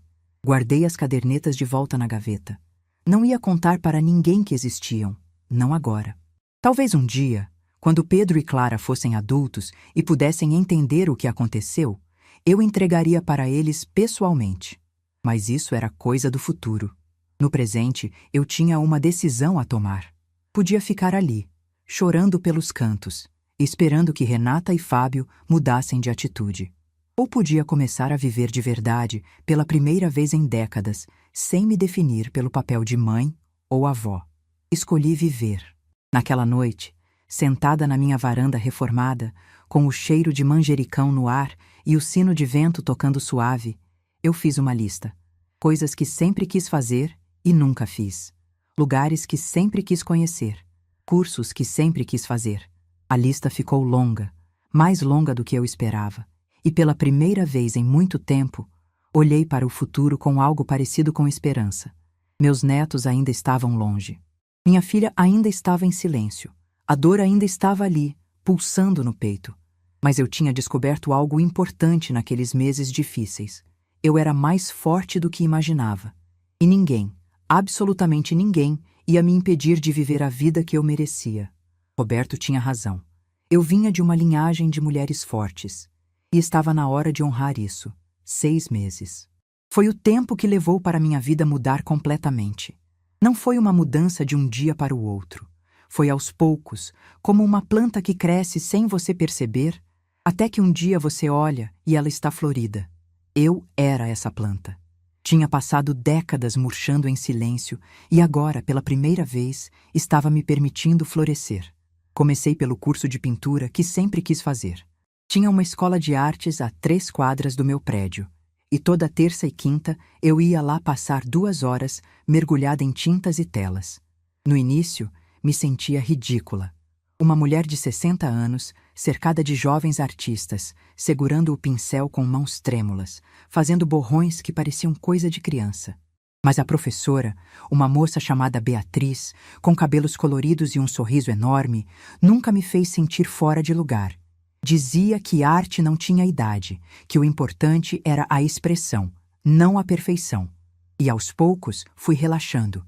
Guardei as cadernetas de volta na gaveta. Não ia contar para ninguém que existiam, não agora. Talvez um dia, quando Pedro e Clara fossem adultos e pudessem entender o que aconteceu, eu entregaria para eles pessoalmente. Mas isso era coisa do futuro. No presente, eu tinha uma decisão a tomar. Podia ficar ali, chorando pelos cantos, esperando que Renata e Fábio mudassem de atitude. Ou podia começar a viver de verdade, pela primeira vez em décadas, sem me definir pelo papel de mãe ou avó. Escolhi viver. Naquela noite, sentada na minha varanda reformada, com o cheiro de manjericão no ar e o sino de vento tocando suave, eu fiz uma lista. Coisas que sempre quis fazer e nunca fiz. Lugares que sempre quis conhecer. Cursos que sempre quis fazer. A lista ficou longa, mais longa do que eu esperava. E pela primeira vez em muito tempo, olhei para o futuro com algo parecido com esperança. Meus netos ainda estavam longe. Minha filha ainda estava em silêncio. A dor ainda estava ali, pulsando no peito. Mas eu tinha descoberto algo importante naqueles meses difíceis. Eu era mais forte do que imaginava. E ninguém, absolutamente ninguém, ia me impedir de viver a vida que eu merecia. Roberto tinha razão. Eu vinha de uma linhagem de mulheres fortes. E estava na hora de honrar isso. 6 meses. Foi o tempo que levou para minha vida mudar completamente. Não foi uma mudança de um dia para o outro. Foi aos poucos, como uma planta que cresce sem você perceber, até que um dia você olha e ela está florida. Eu era essa planta. Tinha passado décadas murchando em silêncio e agora, pela primeira vez, estava me permitindo florescer. Comecei pelo curso de pintura que sempre quis fazer. Tinha uma escola de artes a 3 quadras do meu prédio, e toda terça e quinta eu ia lá passar 2 horas mergulhada em tintas e telas. No início, me sentia ridícula. Uma mulher de 60 anos, cercada de jovens artistas, segurando o pincel com mãos trêmulas, fazendo borrões que pareciam coisa de criança. Mas a professora, uma moça chamada Beatriz, com cabelos coloridos e um sorriso enorme, nunca me fez sentir fora de lugar. Dizia que arte não tinha idade, que o importante era a expressão, não a perfeição. E aos poucos fui relaxando.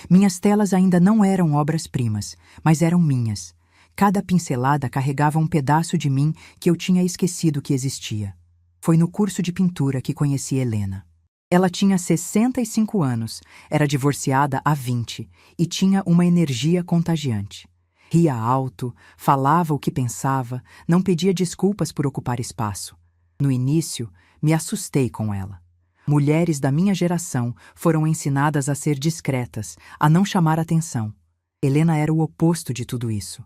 Minhas telas ainda não eram obras-primas, mas eram minhas. Cada pincelada carregava um pedaço de mim que eu tinha esquecido que existia. Foi no curso de pintura que conheci Helena. Ela tinha 65 anos, era divorciada há 20 e tinha uma energia contagiante. Ria alto, falava o que pensava, não pedia desculpas por ocupar espaço. No início, me assustei com ela. Mulheres da minha geração foram ensinadas a ser discretas, a não chamar atenção. Helena era o oposto de tudo isso.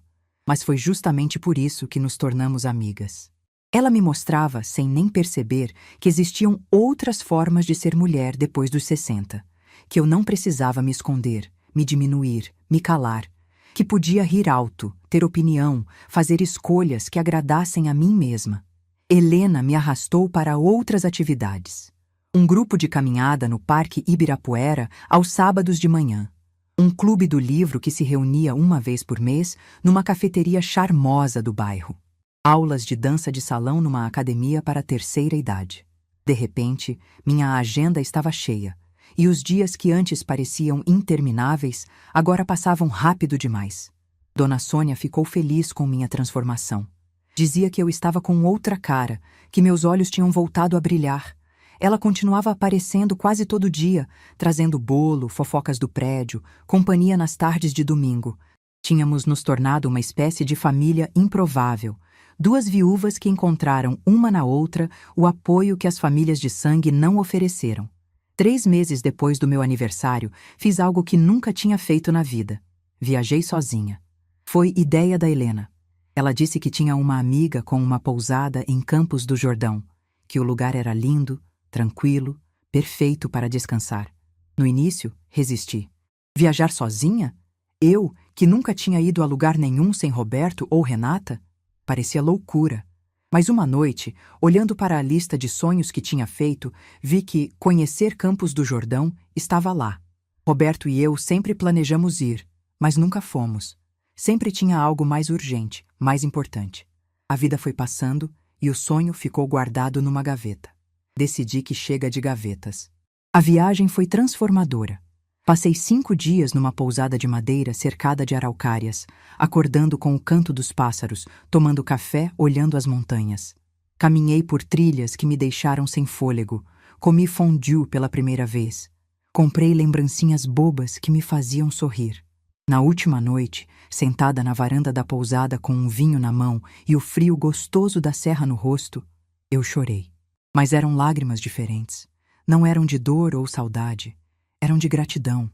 Mas foi justamente por isso que nos tornamos amigas. Ela me mostrava, sem nem perceber, que existiam outras formas de ser mulher depois dos 60, que eu não precisava me esconder, me diminuir, me calar, que podia rir alto, ter opinião, fazer escolhas que agradassem a mim mesma. Helena me arrastou para outras atividades. Um grupo de caminhada no Parque Ibirapuera aos sábados de manhã. Um clube do livro que se reunia uma vez por mês numa cafeteria charmosa do bairro. Aulas de dança de salão numa academia para a terceira idade. De repente, minha agenda estava cheia, e os dias que antes pareciam intermináveis, agora passavam rápido demais. Dona Sônia ficou feliz com minha transformação. Dizia que eu estava com outra cara, que meus olhos tinham voltado a brilhar. Ela continuava aparecendo quase todo dia, trazendo bolo, fofocas do prédio, companhia nas tardes de domingo. Tínhamos nos tornado uma espécie de família improvável. Duas viúvas que encontraram uma na outra o apoio que as famílias de sangue não ofereceram. 3 meses depois do meu aniversário, fiz algo que nunca tinha feito na vida. Viajei sozinha. Foi ideia da Helena. Ela disse que tinha uma amiga com uma pousada em Campos do Jordão, que o lugar era lindo, tranquilo, perfeito para descansar. No início, resisti. Viajar sozinha? Eu, que nunca tinha ido a lugar nenhum sem Roberto ou Renata? Parecia loucura. Mas uma noite, olhando para a lista de sonhos que tinha feito, vi que conhecer Campos do Jordão estava lá. Roberto e eu sempre planejamos ir, mas nunca fomos. Sempre tinha algo mais urgente, mais importante. A vida foi passando e o sonho ficou guardado numa gaveta. Decidi que chega de gavetas. A viagem foi transformadora. Passei 5 dias numa pousada de madeira cercada de araucárias, acordando com o canto dos pássaros, tomando café, olhando as montanhas. Caminhei por trilhas que me deixaram sem fôlego, comi fondue pela primeira vez. Comprei lembrancinhas bobas que me faziam sorrir. Na última noite, sentada na varanda da pousada com um vinho na mão e o frio gostoso da serra no rosto, eu chorei. Mas eram lágrimas diferentes. Não eram de dor ou saudade. Eram de gratidão.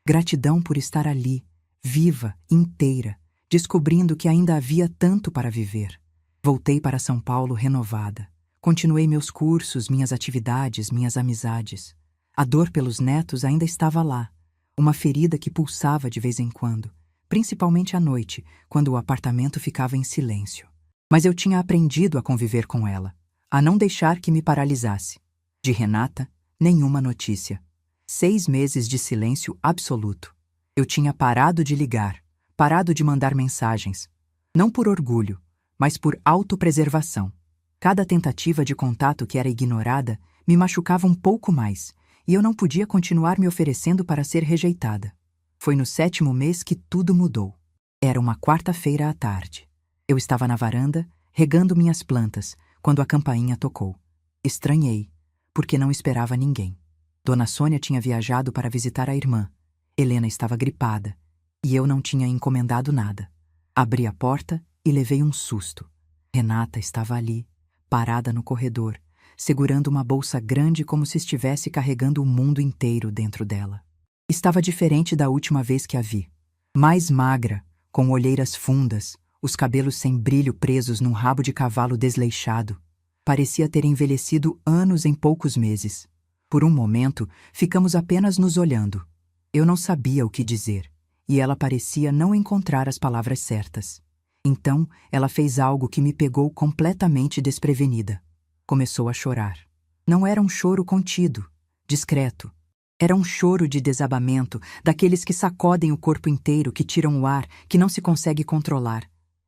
Gratidão por estar ali, viva, inteira, descobrindo que ainda havia tanto para viver. Voltei para São Paulo renovada. Continuei meus cursos, minhas atividades, minhas amizades. A dor pelos netos ainda estava lá, uma ferida que pulsava de vez em quando, principalmente à noite, quando o apartamento ficava em silêncio. Mas eu tinha aprendido a conviver com ela, a não deixar que me paralisasse. De Renata, nenhuma notícia. 6 meses de silêncio absoluto. Eu tinha parado de ligar, parado de mandar mensagens. Não por orgulho, mas por autopreservação. Cada tentativa de contato que era ignorada me machucava um pouco mais, e eu não podia continuar me oferecendo para ser rejeitada. Foi no 7º mês que tudo mudou. Era uma quarta-feira à tarde. Eu estava na varanda, regando minhas plantas, quando a campainha tocou. Estranhei, porque não esperava ninguém. Dona Sônia tinha viajado para visitar a irmã. Helena estava gripada, e eu não tinha encomendado nada. Abri a porta e levei um susto. Renata estava ali, parada no corredor, segurando uma bolsa grande como se estivesse carregando o mundo inteiro dentro dela. Estava diferente da última vez que a vi. Mais magra, com olheiras fundas, os cabelos sem brilho presos num rabo de cavalo desleixado. Parecia ter envelhecido anos em poucos meses. Por um momento, ficamos apenas nos olhando. Eu não sabia o que dizer, e ela parecia não encontrar as palavras certas. Então, ela fez algo que me pegou completamente desprevenida. Começou a chorar. Não era um choro contido, discreto. Era um choro de desabamento, daqueles que sacodem o corpo inteiro, que tiram o ar, que não se consegue controlar.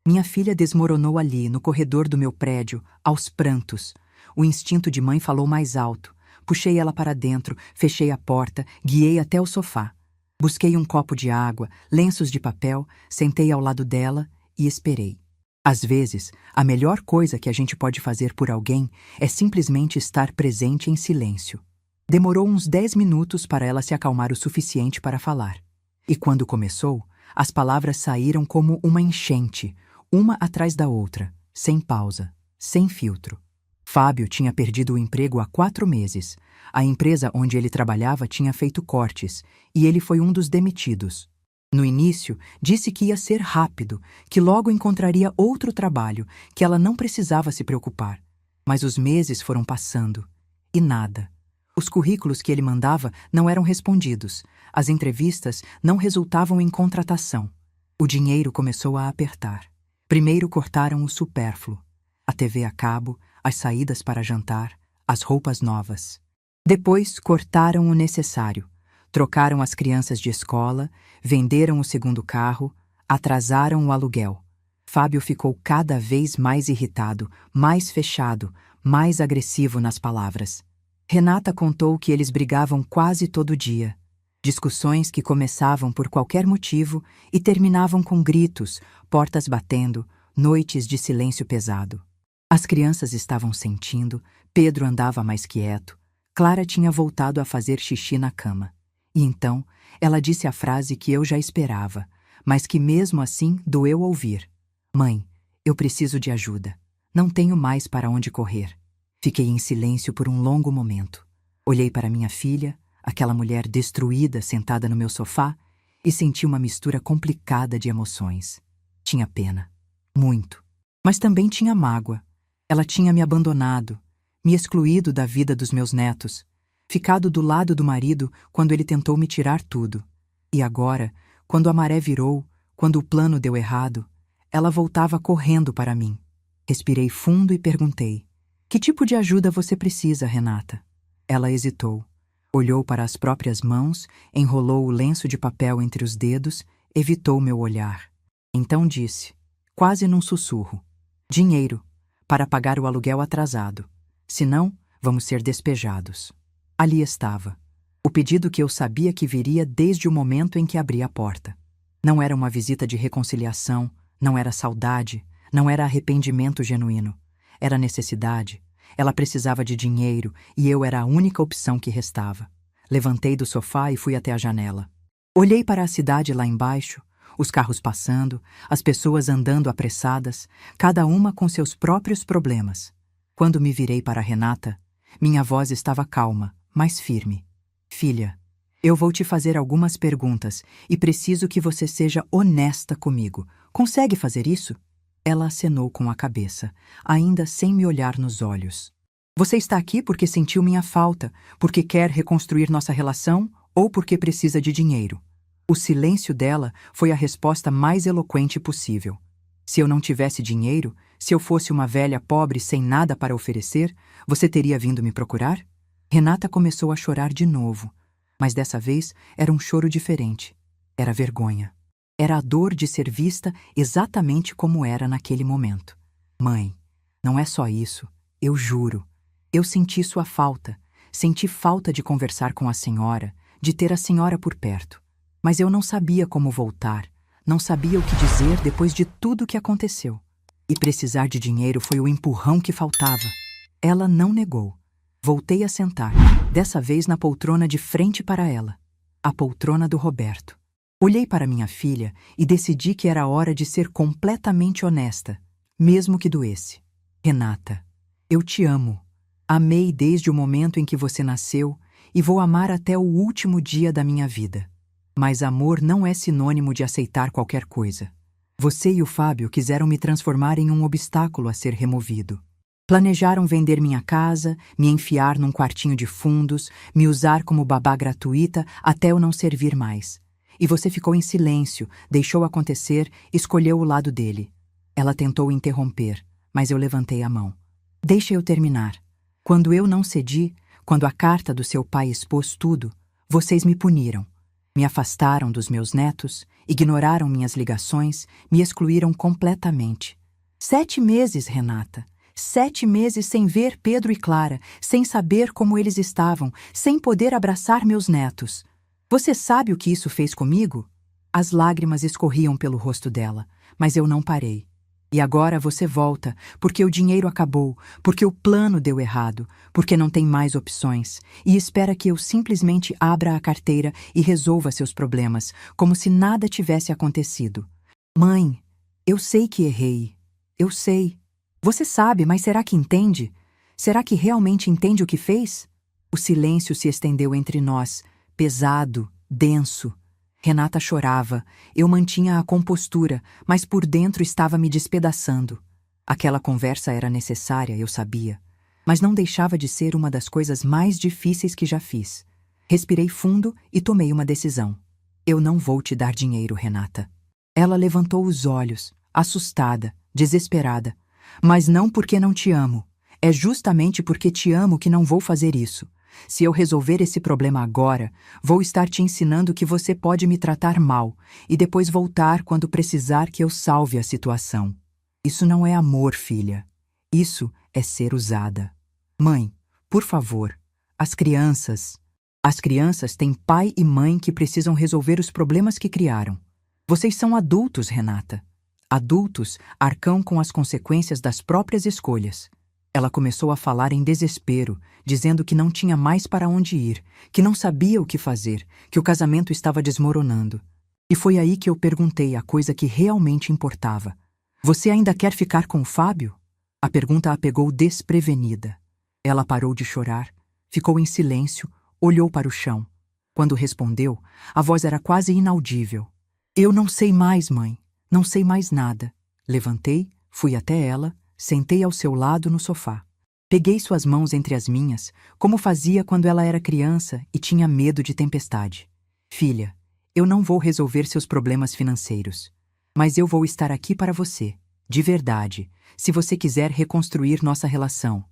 Minha filha desmoronou ali, no corredor do meu prédio, aos prantos. O instinto de mãe falou mais alto. Puxei ela para dentro, fechei a porta, guiei até o sofá. Busquei um copo de água, lenços de papel, sentei ao lado dela e esperei. Às vezes, a melhor coisa que a gente pode fazer por alguém é simplesmente estar presente em silêncio. Demorou uns 10 minutos para ela se acalmar o suficiente para falar. E quando começou, as palavras saíram como uma enchente, uma atrás da outra, sem pausa, sem filtro. Fábio tinha perdido o emprego há 4 meses. A empresa onde ele trabalhava tinha feito cortes, e ele foi um dos demitidos. No início, disse que ia ser rápido, que logo encontraria outro trabalho, que ela não precisava se preocupar. Mas os meses foram passando, e nada. Os currículos que ele mandava não eram respondidos, as entrevistas não resultavam em contratação. O dinheiro começou a apertar. Primeiro cortaram o supérfluo, a TV a cabo, as saídas para jantar, as roupas novas. Depois cortaram o necessário. Trocaram as crianças de escola, venderam o segundo carro, atrasaram o aluguel. Fábio ficou cada vez mais irritado, mais fechado, mais agressivo nas palavras. Renata contou que eles brigavam quase todo dia. Discussões que começavam por qualquer motivo e terminavam com gritos, portas batendo, noites de silêncio pesado. As crianças estavam sentindo, Pedro andava mais quieto, Clara tinha voltado a fazer xixi na cama. E então, ela disse a frase que eu já esperava, mas que mesmo assim doeu ouvir. Mãe, eu preciso de ajuda. Não tenho mais para onde correr. Fiquei em silêncio por um longo momento. Olhei para minha filha, aquela mulher destruída sentada no meu sofá, e senti uma mistura complicada de emoções. Tinha pena. Muito. Mas também tinha mágoa. Ela tinha me abandonado, me excluído da vida dos meus netos, ficado do lado do marido quando ele tentou me tirar tudo. E agora, quando a maré virou, quando o plano deu errado, ela voltava correndo para mim. Respirei fundo e perguntei: "Que tipo de ajuda você precisa, Renata?" Ela hesitou. Olhou para as próprias mãos, enrolou o lenço de papel entre os dedos, evitou meu olhar. Então disse, quase num sussurro: "Dinheiro, para pagar o aluguel atrasado. Senão, vamos ser despejados." Ali estava. O pedido que eu sabia que viria desde o momento em que abri a porta. Não era uma visita de reconciliação, não era saudade, não era arrependimento genuíno. Era necessidade. Ela precisava de dinheiro e eu era a única opção que restava. Levantei do sofá e fui até a janela. Olhei para a cidade lá embaixo, os carros passando, as pessoas andando apressadas, cada uma com seus próprios problemas. Quando me virei para Renata, minha voz estava calma, mas firme. "Filha, eu vou te fazer algumas perguntas e preciso que você seja honesta comigo. Consegue fazer isso?" Ela acenou com a cabeça, ainda sem me olhar nos olhos. "Você está aqui porque sentiu minha falta, porque quer reconstruir nossa relação ou porque precisa de dinheiro?" O silêncio dela foi a resposta mais eloquente possível. "Se eu não tivesse dinheiro, se eu fosse uma velha pobre sem nada para oferecer, você teria vindo me procurar?" Renata começou a chorar de novo, mas dessa vez era um choro diferente. Era vergonha. Era a dor de ser vista exatamente como era naquele momento. "Mãe, não é só isso, eu juro. Eu senti sua falta. Senti falta de conversar com a senhora, de ter a senhora por perto. Mas eu não sabia como voltar, não sabia o que dizer depois de tudo o que aconteceu. E precisar de dinheiro foi o empurrão que faltava." Ela não negou. Voltei a sentar, dessa vez na poltrona de frente para ela, a poltrona do Roberto. Olhei para minha filha e decidi que era hora de ser completamente honesta, mesmo que doesse. "Renata, eu te amo. Amei desde o momento em que você nasceu e vou amar até o último dia da minha vida. Mas amor não é sinônimo de aceitar qualquer coisa. Você e o Fábio quiseram me transformar em um obstáculo a ser removido. Planejaram vender minha casa, me enfiar num quartinho de fundos, me usar como babá gratuita até eu não servir mais. E você ficou em silêncio, deixou acontecer, escolheu o lado dele." Ela tentou interromper, mas eu levantei a mão. "Deixa eu terminar. Quando eu não cedi, quando a carta do seu pai expôs tudo, vocês me puniram. Me afastaram dos meus netos, ignoraram minhas ligações, me excluíram completamente. 7 meses, Renata. 7 meses sem ver Pedro e Clara, sem saber como eles estavam, sem poder abraçar meus netos. Você sabe o que isso fez comigo? As lágrimas escorriam pelo rosto dela, mas eu não parei. E agora você volta, porque o dinheiro acabou, porque o plano deu errado, porque não tem mais opções, e espera que eu simplesmente abra a carteira e resolva seus problemas, como se nada tivesse acontecido. Mãe, eu sei que errei. Eu sei. Você sabe, mas será que entende? Será que realmente entende o que fez? O silêncio se estendeu entre nós, pesado, denso. Renata chorava. Eu mantinha a compostura, mas por dentro estava me despedaçando. Aquela conversa era necessária, eu sabia. Mas não deixava de ser uma das coisas mais difíceis que já fiz. Respirei fundo e tomei uma decisão. Eu não vou te dar dinheiro, Renata. Ela levantou os olhos, assustada, desesperada. Mas não porque não te amo. É justamente porque te amo que não vou fazer isso. Se eu resolver esse problema agora, vou estar te ensinando que você pode me tratar mal e depois voltar quando precisar que eu salve a situação. Isso não é amor, filha. Isso é ser usada. Mãe, por favor, as crianças têm pai e mãe que precisam resolver os problemas que criaram. Vocês são adultos, Renata. Adultos arcam com as consequências das próprias escolhas. Ela começou a falar em desespero, dizendo que não tinha mais para onde ir, que não sabia o que fazer, que o casamento estava desmoronando. E foi aí que eu perguntei a coisa que realmente importava. Você ainda quer ficar com o Fábio? A pergunta a pegou desprevenida. Ela parou de chorar, ficou em silêncio, olhou para o chão. Quando respondeu, a voz era quase inaudível. Eu não sei mais, mãe. Não sei mais nada. Levantei, fui até ela, sentei ao seu lado no sofá. Peguei suas mãos entre as minhas, como fazia quando ela era criança e tinha medo de tempestade. Filha, eu não vou resolver seus problemas financeiros, mas eu vou estar aqui para você, de verdade, se você quiser reconstruir nossa relação.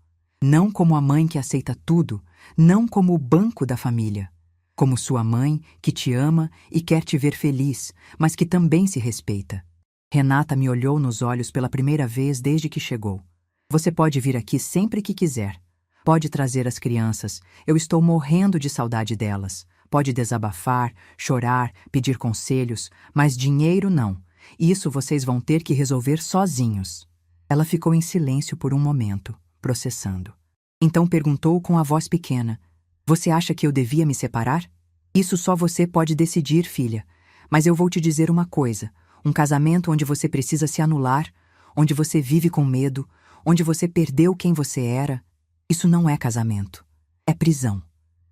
Não como a mãe que aceita tudo, não como o banco da família. Como sua mãe, que te ama e quer te ver feliz, mas que também se respeita. Renata me olhou nos olhos pela primeira vez desde que chegou. Você pode vir aqui sempre que quiser. Pode trazer as crianças. Eu estou morrendo de saudade delas. Pode desabafar, chorar, pedir conselhos, mas dinheiro não. Isso vocês vão ter que resolver sozinhos. Ela ficou em silêncio por um momento, processando. Então perguntou com a voz pequena: Você acha que eu devia me separar? Isso só você pode decidir, filha. Mas eu vou te dizer uma coisa. Um casamento onde você precisa se anular, onde você vive com medo, onde você perdeu quem você era, isso não é casamento. É prisão.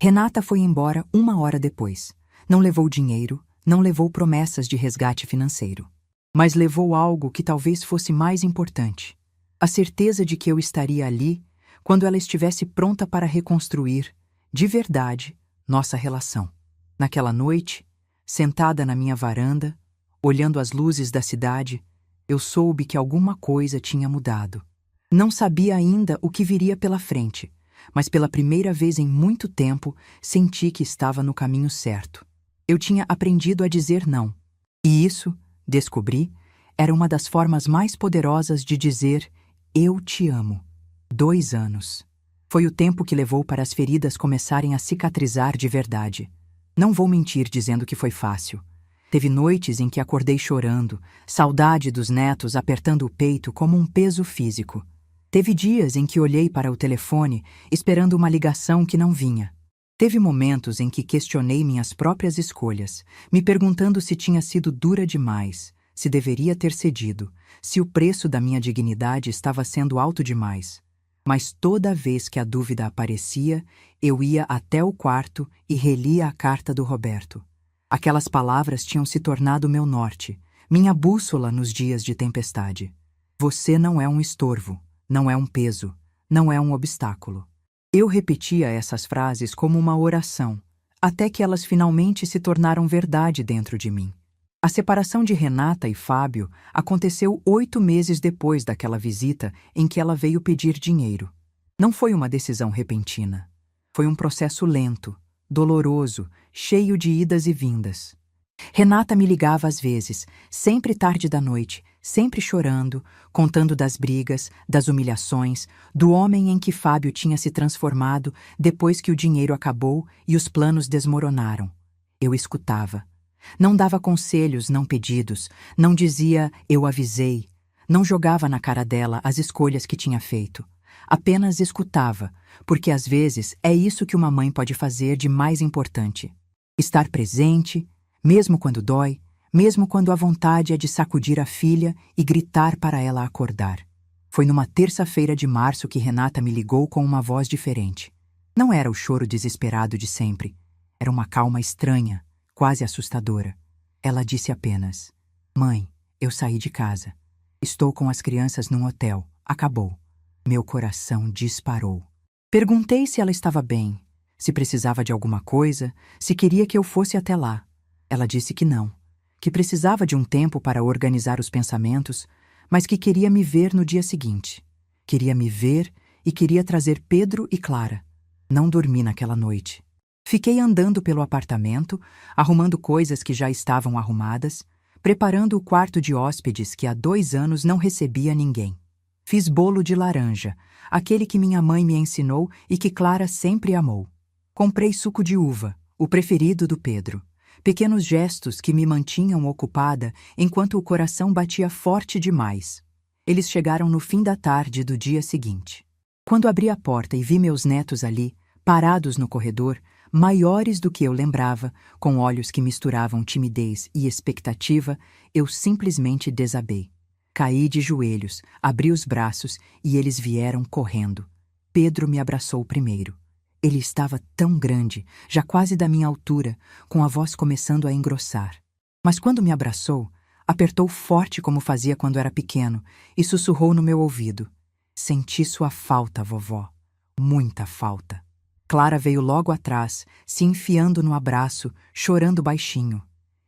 Renata foi embora 1 hora depois. Não levou dinheiro, não levou promessas de resgate financeiro. Mas levou algo que talvez fosse mais importante. A certeza de que eu estaria ali quando ela estivesse pronta para reconstruir, de verdade, nossa relação. Naquela noite, sentada na minha varanda, olhando as luzes da cidade, eu soube que alguma coisa tinha mudado. Não sabia ainda o que viria pela frente, mas pela primeira vez em muito tempo senti que estava no caminho certo. Eu tinha aprendido a dizer não. E isso, descobri, era uma das formas mais poderosas de dizer eu te amo. 2 anos. Foi o tempo que levou para as feridas começarem a cicatrizar de verdade. Não vou mentir dizendo que foi fácil. Teve noites em que acordei chorando, saudade dos netos apertando o peito como um peso físico. Teve dias em que olhei para o telefone, esperando uma ligação que não vinha. Teve momentos em que questionei minhas próprias escolhas, me perguntando se tinha sido dura demais, se deveria ter cedido, se o preço da minha dignidade estava sendo alto demais. Mas toda vez que a dúvida aparecia, eu ia até o quarto e relia a carta do Roberto. Aquelas palavras tinham se tornado meu norte, minha bússola nos dias de tempestade. Você não é um estorvo, não é um peso, não é um obstáculo. Eu repetia essas frases como uma oração, até que elas finalmente se tornaram verdade dentro de mim. A separação de Renata e Fábio aconteceu 8 meses depois daquela visita em que ela veio pedir dinheiro. Não foi uma decisão repentina. Foi um processo lento, doloroso, cheio de idas e vindas. Renata me ligava às vezes, sempre tarde da noite, sempre chorando, contando das brigas, das humilhações, do homem em que Fábio tinha se transformado depois que o dinheiro acabou e os planos desmoronaram. Eu escutava. Não dava conselhos, não pedidos, não dizia "eu avisei", não jogava na cara dela as escolhas que tinha feito. Apenas escutava, porque às vezes é isso que uma mãe pode fazer de mais importante. Estar presente, mesmo quando dói, mesmo quando a vontade é de sacudir a filha e gritar para ela acordar. Foi numa terça-feira de março que Renata me ligou com uma voz diferente. Não era o choro desesperado de sempre. Era uma calma estranha, quase assustadora. Ela disse apenas: "Mãe, eu saí de casa. Estou com as crianças num hotel. Acabou." Meu coração disparou. Perguntei se ela estava bem, se precisava de alguma coisa, se queria que eu fosse até lá. Ela disse que não, que precisava de um tempo para organizar os pensamentos, mas que queria me ver no dia seguinte. Queria me ver e queria trazer Pedro e Clara. Não dormi naquela noite. Fiquei andando pelo apartamento, arrumando coisas que já estavam arrumadas, preparando o quarto de hóspedes que há 2 anos não recebia ninguém. Fiz bolo de laranja, aquele que minha mãe me ensinou e que Clara sempre amou. Comprei suco de uva, o preferido do Pedro. Pequenos gestos que me mantinham ocupada enquanto o coração batia forte demais. Eles chegaram no fim da tarde do dia seguinte. Quando abri a porta e vi meus netos ali, parados no corredor, maiores do que eu lembrava, com olhos que misturavam timidez e expectativa, eu simplesmente desabei. Caí de joelhos, abri os braços e eles vieram correndo. Pedro me abraçou primeiro. Ele estava tão grande, já quase da minha altura, com a voz começando a engrossar. Mas quando me abraçou, apertou forte como fazia quando era pequeno e sussurrou no meu ouvido: "Senti sua falta, vovó. Muita falta." Clara veio logo atrás, se enfiando no abraço, chorando baixinho.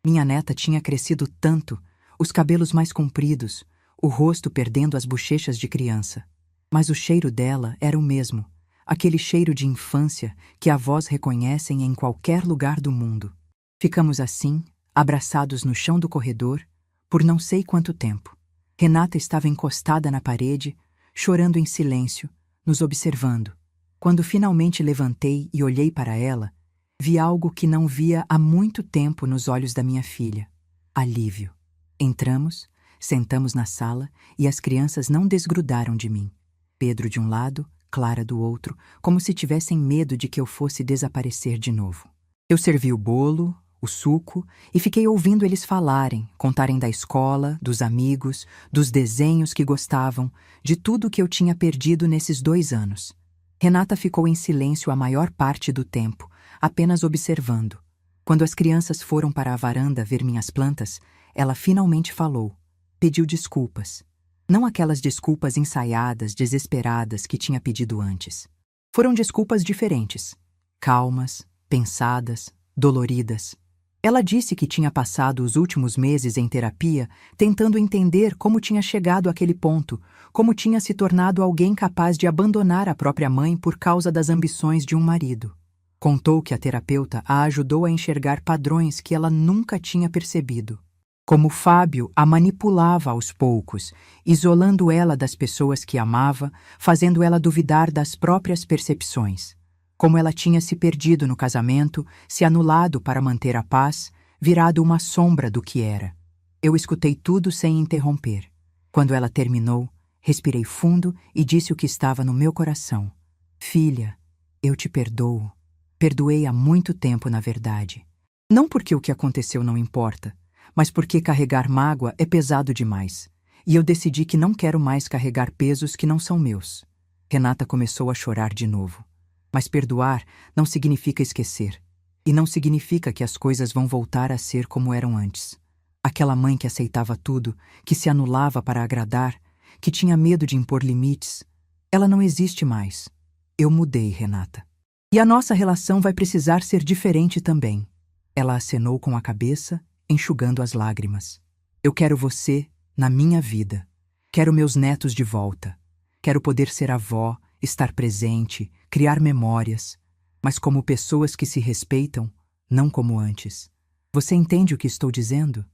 Minha neta tinha crescido tanto, os cabelos mais compridos, o rosto perdendo as bochechas de criança. Mas o cheiro dela era o mesmo, aquele cheiro de infância que avós reconhecem em qualquer lugar do mundo. Ficamos assim, abraçados no chão do corredor, por não sei quanto tempo. Renata estava encostada na parede, chorando em silêncio, nos observando. Quando finalmente levantei e olhei para ela, vi algo que não via há muito tempo nos olhos da minha filha: alívio. Entramos, sentamos na sala e as crianças não desgrudaram de mim. Pedro de um lado, Clara do outro, como se tivessem medo de que eu fosse desaparecer de novo. Eu servi o bolo, o suco, e fiquei ouvindo eles falarem, contarem da escola, dos amigos, dos desenhos que gostavam, de tudo que eu tinha perdido nesses 2 anos. Renata ficou em silêncio a maior parte do tempo, apenas observando. Quando as crianças foram para a varanda ver minhas plantas, ela finalmente falou. Pediu desculpas. Não aquelas desculpas ensaiadas, desesperadas que tinha pedido antes. Foram desculpas diferentes. Calmas, pensadas, doloridas. Ela disse que tinha passado os últimos meses em terapia tentando entender como tinha chegado àquele ponto, como tinha se tornado alguém capaz de abandonar a própria mãe por causa das ambições de um marido. Contou que a terapeuta a ajudou a enxergar padrões que ela nunca tinha percebido. Como Fábio a manipulava aos poucos, isolando ela das pessoas que amava, fazendo ela duvidar das próprias percepções. Como ela tinha se perdido no casamento, se anulado para manter a paz, virado uma sombra do que era. Eu escutei tudo sem interromper. Quando ela terminou, respirei fundo e disse o que estava no meu coração. Filha, eu te perdoo. Perdoei há muito tempo, na verdade. Não porque o que aconteceu não importa, mas porque carregar mágoa é pesado demais. E eu decidi que não quero mais carregar pesos que não são meus. Renata começou a chorar de novo. Mas perdoar não significa esquecer. E não significa que as coisas vão voltar a ser como eram antes. Aquela mãe que aceitava tudo, que se anulava para agradar, que tinha medo de impor limites, ela não existe mais. Eu mudei, Renata. E a nossa relação vai precisar ser diferente também. Ela acenou com a cabeça, enxugando as lágrimas. Eu quero você na minha vida. Quero meus netos de volta. Quero poder ser avó, estar presente, criar memórias, mas como pessoas que se respeitam, não como antes. Você entende o que estou dizendo?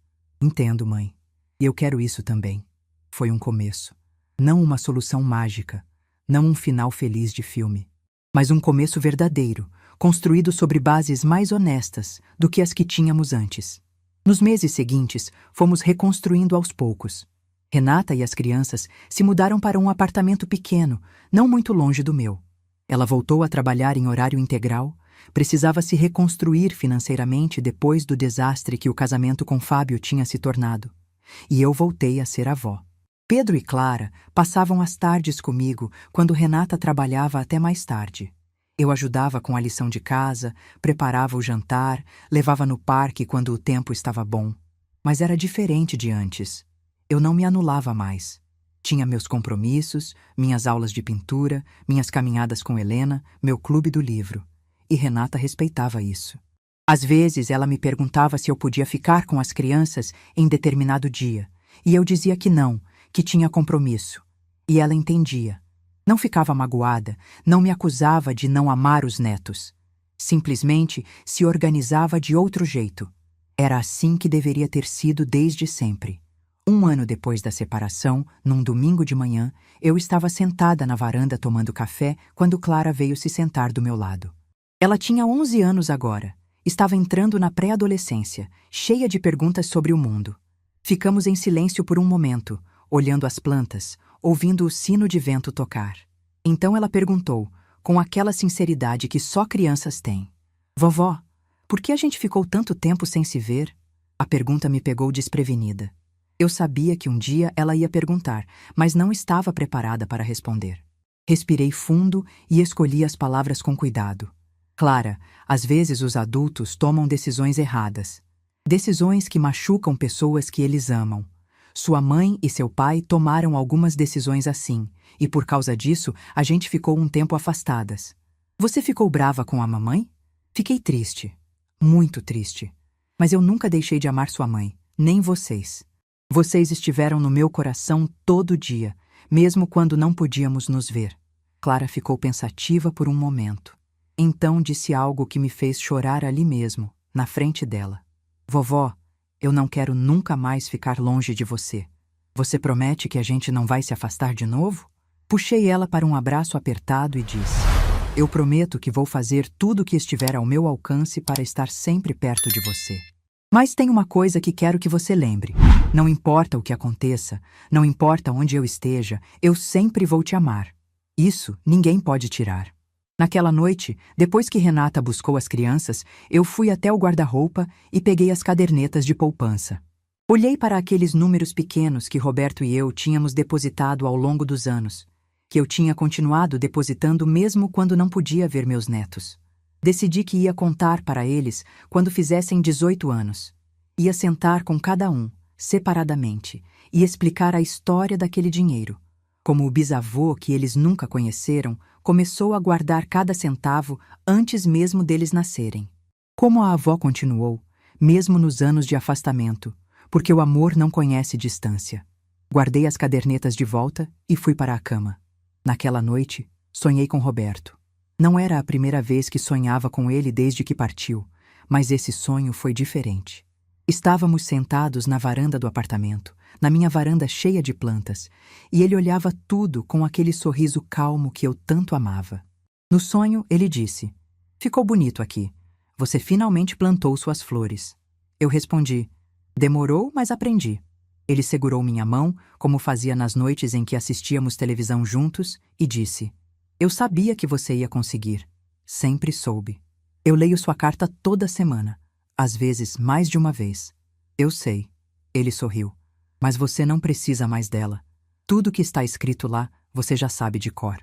Entendo, mãe. E eu quero isso também. Foi um começo. Não uma solução mágica, não um final feliz de filme, mas um começo verdadeiro, construído sobre bases mais honestas do que as que tínhamos antes. Nos meses seguintes, fomos reconstruindo aos poucos. Renata e as crianças se mudaram para um apartamento pequeno, não muito longe do meu. Ela voltou a trabalhar em horário integral, precisava se reconstruir financeiramente depois do desastre que o casamento com Fábio tinha se tornado. E eu voltei a ser avó. Pedro e Clara passavam as tardes comigo quando Renata trabalhava até mais tarde. Eu ajudava com a lição de casa, preparava o jantar, levava no parque quando o tempo estava bom. Mas era diferente de antes. Eu não me anulava mais. Tinha meus compromissos, minhas aulas de pintura, minhas caminhadas com Helena, meu clube do livro. E Renata respeitava isso. Às vezes ela me perguntava se eu podia ficar com as crianças em determinado dia, e eu dizia que não, que tinha compromisso. E ela entendia. Não ficava magoada, não me acusava de não amar os netos. Simplesmente se organizava de outro jeito. Era assim que deveria ter sido desde sempre. 1 ano depois da separação, num domingo de manhã, eu estava sentada na varanda tomando café quando Clara veio se sentar do meu lado. Ela tinha 11 anos agora. Estava entrando na pré-adolescência, cheia de perguntas sobre o mundo. Ficamos em silêncio por um momento, olhando as plantas, ouvindo o sino de vento tocar. Então ela perguntou, com aquela sinceridade que só crianças têm: "Vovó, por que a gente ficou tanto tempo sem se ver?" A pergunta me pegou desprevenida. Eu sabia que um dia ela ia perguntar, mas não estava preparada para responder. Respirei fundo e escolhi as palavras com cuidado. Clara, às vezes os adultos tomam decisões erradas. Decisões que machucam pessoas que eles amam. Sua mãe e seu pai tomaram algumas decisões assim, e por causa disso a gente ficou um tempo afastadas. Você ficou brava com a mamãe? Fiquei triste. Muito triste. Mas eu nunca deixei de amar sua mãe, nem vocês. Vocês estiveram no meu coração todo dia, mesmo quando não podíamos nos ver. Clara ficou pensativa por um momento. Então disse algo que me fez chorar ali mesmo, na frente dela. Vovó, eu não quero nunca mais ficar longe de você. Você promete que a gente não vai se afastar de novo? Puxei ela para um abraço apertado e disse: eu prometo que vou fazer tudo o que estiver ao meu alcance para estar sempre perto de você. Mas tem uma coisa que quero que você lembre. Não importa o que aconteça, não importa onde eu esteja, eu sempre vou te amar. Isso ninguém pode tirar. Naquela noite, depois que Renata buscou as crianças, eu fui até o guarda-roupa e peguei as cadernetas de poupança. Olhei para aqueles números pequenos que Roberto e eu tínhamos depositado ao longo dos anos, que eu tinha continuado depositando mesmo quando não podia ver meus netos. Decidi que ia contar para eles quando fizessem 18 anos. Ia sentar com cada um, separadamente, e explicar a história daquele dinheiro. Como o bisavô que eles nunca conheceram começou a guardar cada centavo antes mesmo deles nascerem. Como a avó continuou, mesmo nos anos de afastamento, porque o amor não conhece distância. Guardei as cadernetas de volta e fui para a cama. Naquela noite, sonhei com Roberto. Não era a primeira vez que sonhava com ele desde que partiu, mas esse sonho foi diferente. Estávamos sentados na varanda do apartamento, na minha varanda cheia de plantas, e ele olhava tudo com aquele sorriso calmo que eu tanto amava. No sonho, ele disse: "Ficou bonito aqui. Você finalmente plantou suas flores." Eu respondi: "Demorou, mas aprendi." Ele segurou minha mão, como fazia nas noites em que assistíamos televisão juntos, e disse: "Eu sabia que você ia conseguir. Sempre soube. Eu leio sua carta toda semana, às vezes mais de uma vez." "Eu sei." Ele sorriu. "Mas você não precisa mais dela. Tudo que está escrito lá, você já sabe de cor.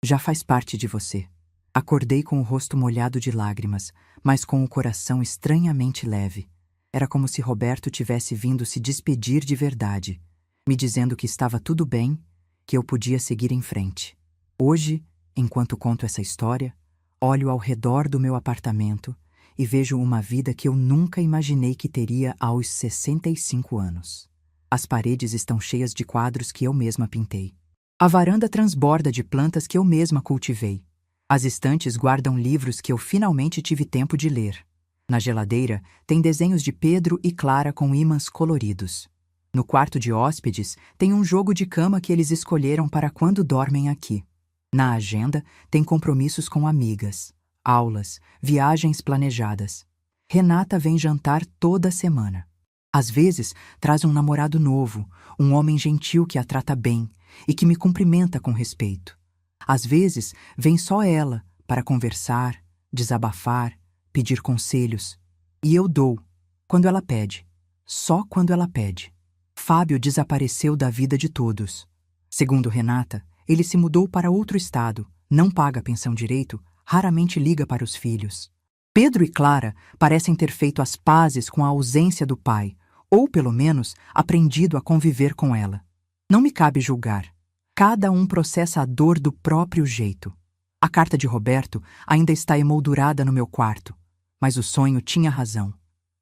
Já faz parte de você." Acordei com o rosto molhado de lágrimas, mas com o coração estranhamente leve. Era como se Roberto tivesse vindo se despedir de verdade, me dizendo que estava tudo bem, que eu podia seguir em frente. Hoje, enquanto conto essa história, olho ao redor do meu apartamento e vejo uma vida que eu nunca imaginei que teria aos 65 anos. As paredes estão cheias de quadros que eu mesma pintei. A varanda transborda de plantas que eu mesma cultivei. As estantes guardam livros que eu finalmente tive tempo de ler. Na geladeira tem desenhos de Pedro e Clara com ímãs coloridos. No quarto de hóspedes, tem um jogo de cama que eles escolheram para quando dormem aqui. Na agenda, tem compromissos com amigas, aulas, viagens planejadas. Renata vem jantar toda semana. Às vezes, traz um namorado novo, um homem gentil que a trata bem e que me cumprimenta com respeito. Às vezes, vem só ela para conversar, desabafar, pedir conselhos. E eu dou, quando ela pede. Só quando ela pede. Fábio desapareceu da vida de todos. Segundo Renata, ele se mudou para outro estado, não paga pensão direito, raramente liga para os filhos. Pedro e Clara parecem ter feito as pazes com a ausência do pai, ou, pelo menos, aprendido a conviver com ela. Não me cabe julgar. Cada um processa a dor do próprio jeito. A carta de Roberto ainda está emoldurada no meu quarto, mas o sonho tinha razão.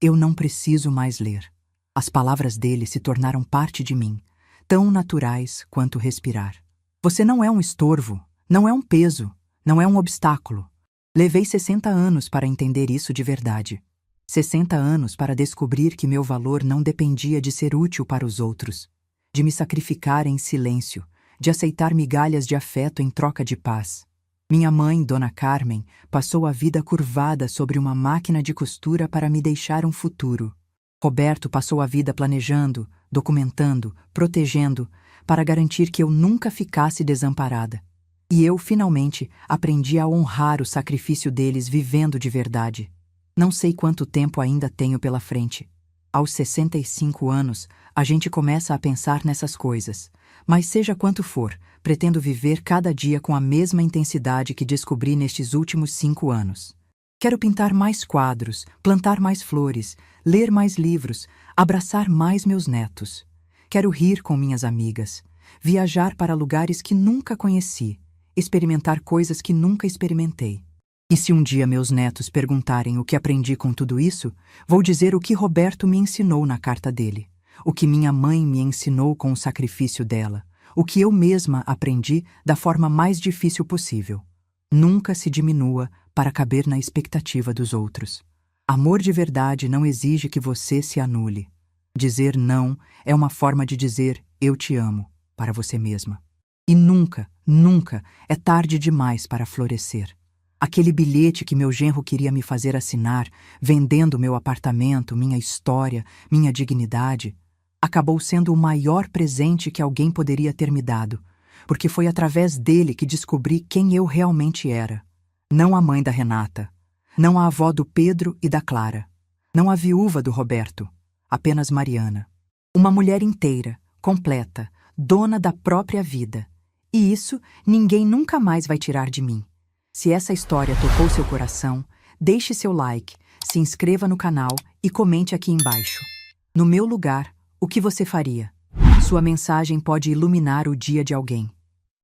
Eu não preciso mais ler. As palavras dele se tornaram parte de mim, tão naturais quanto respirar. Você não é um estorvo, não é um peso, não é um obstáculo. Levei 60 anos para entender isso de verdade. 60 anos para descobrir que meu valor não dependia de ser útil para os outros, de me sacrificar em silêncio, de aceitar migalhas de afeto em troca de paz. Minha mãe, Dona Carmen, passou a vida curvada sobre uma máquina de costura para me deixar um futuro. Roberto passou a vida planejando, documentando, protegendo, para garantir que eu nunca ficasse desamparada. E eu, finalmente, aprendi a honrar o sacrifício deles vivendo de verdade. Não sei quanto tempo ainda tenho pela frente. Aos 65 anos, a gente começa a pensar nessas coisas. Mas seja quanto for, pretendo viver cada dia com a mesma intensidade que descobri nestes últimos 5 anos. Quero pintar mais quadros, plantar mais flores, ler mais livros, abraçar mais meus netos. Quero rir com minhas amigas, viajar para lugares que nunca conheci, experimentar coisas que nunca experimentei. E se um dia meus netos perguntarem o que aprendi com tudo isso, vou dizer o que Roberto me ensinou na carta dele, o que minha mãe me ensinou com o sacrifício dela, o que eu mesma aprendi da forma mais difícil possível. Nunca se diminua para caber na expectativa dos outros. Amor de verdade não exige que você se anule. Dizer não é uma forma de dizer eu te amo para você mesma. E nunca, nunca é tarde demais para florescer. Aquele bilhete que meu genro queria me fazer assinar, vendendo meu apartamento, minha história, minha dignidade, acabou sendo o maior presente que alguém poderia ter me dado, porque foi através dele que descobri quem eu realmente era. Não a mãe da Renata, não a avó do Pedro e da Clara, não a viúva do Roberto, apenas Mariana. Uma mulher inteira, completa, dona da própria vida. E isso ninguém nunca mais vai tirar de mim. Se essa história tocou seu coração, deixe seu like, se inscreva no canal e comente aqui embaixo. No meu lugar, o que você faria? Sua mensagem pode iluminar o dia de alguém.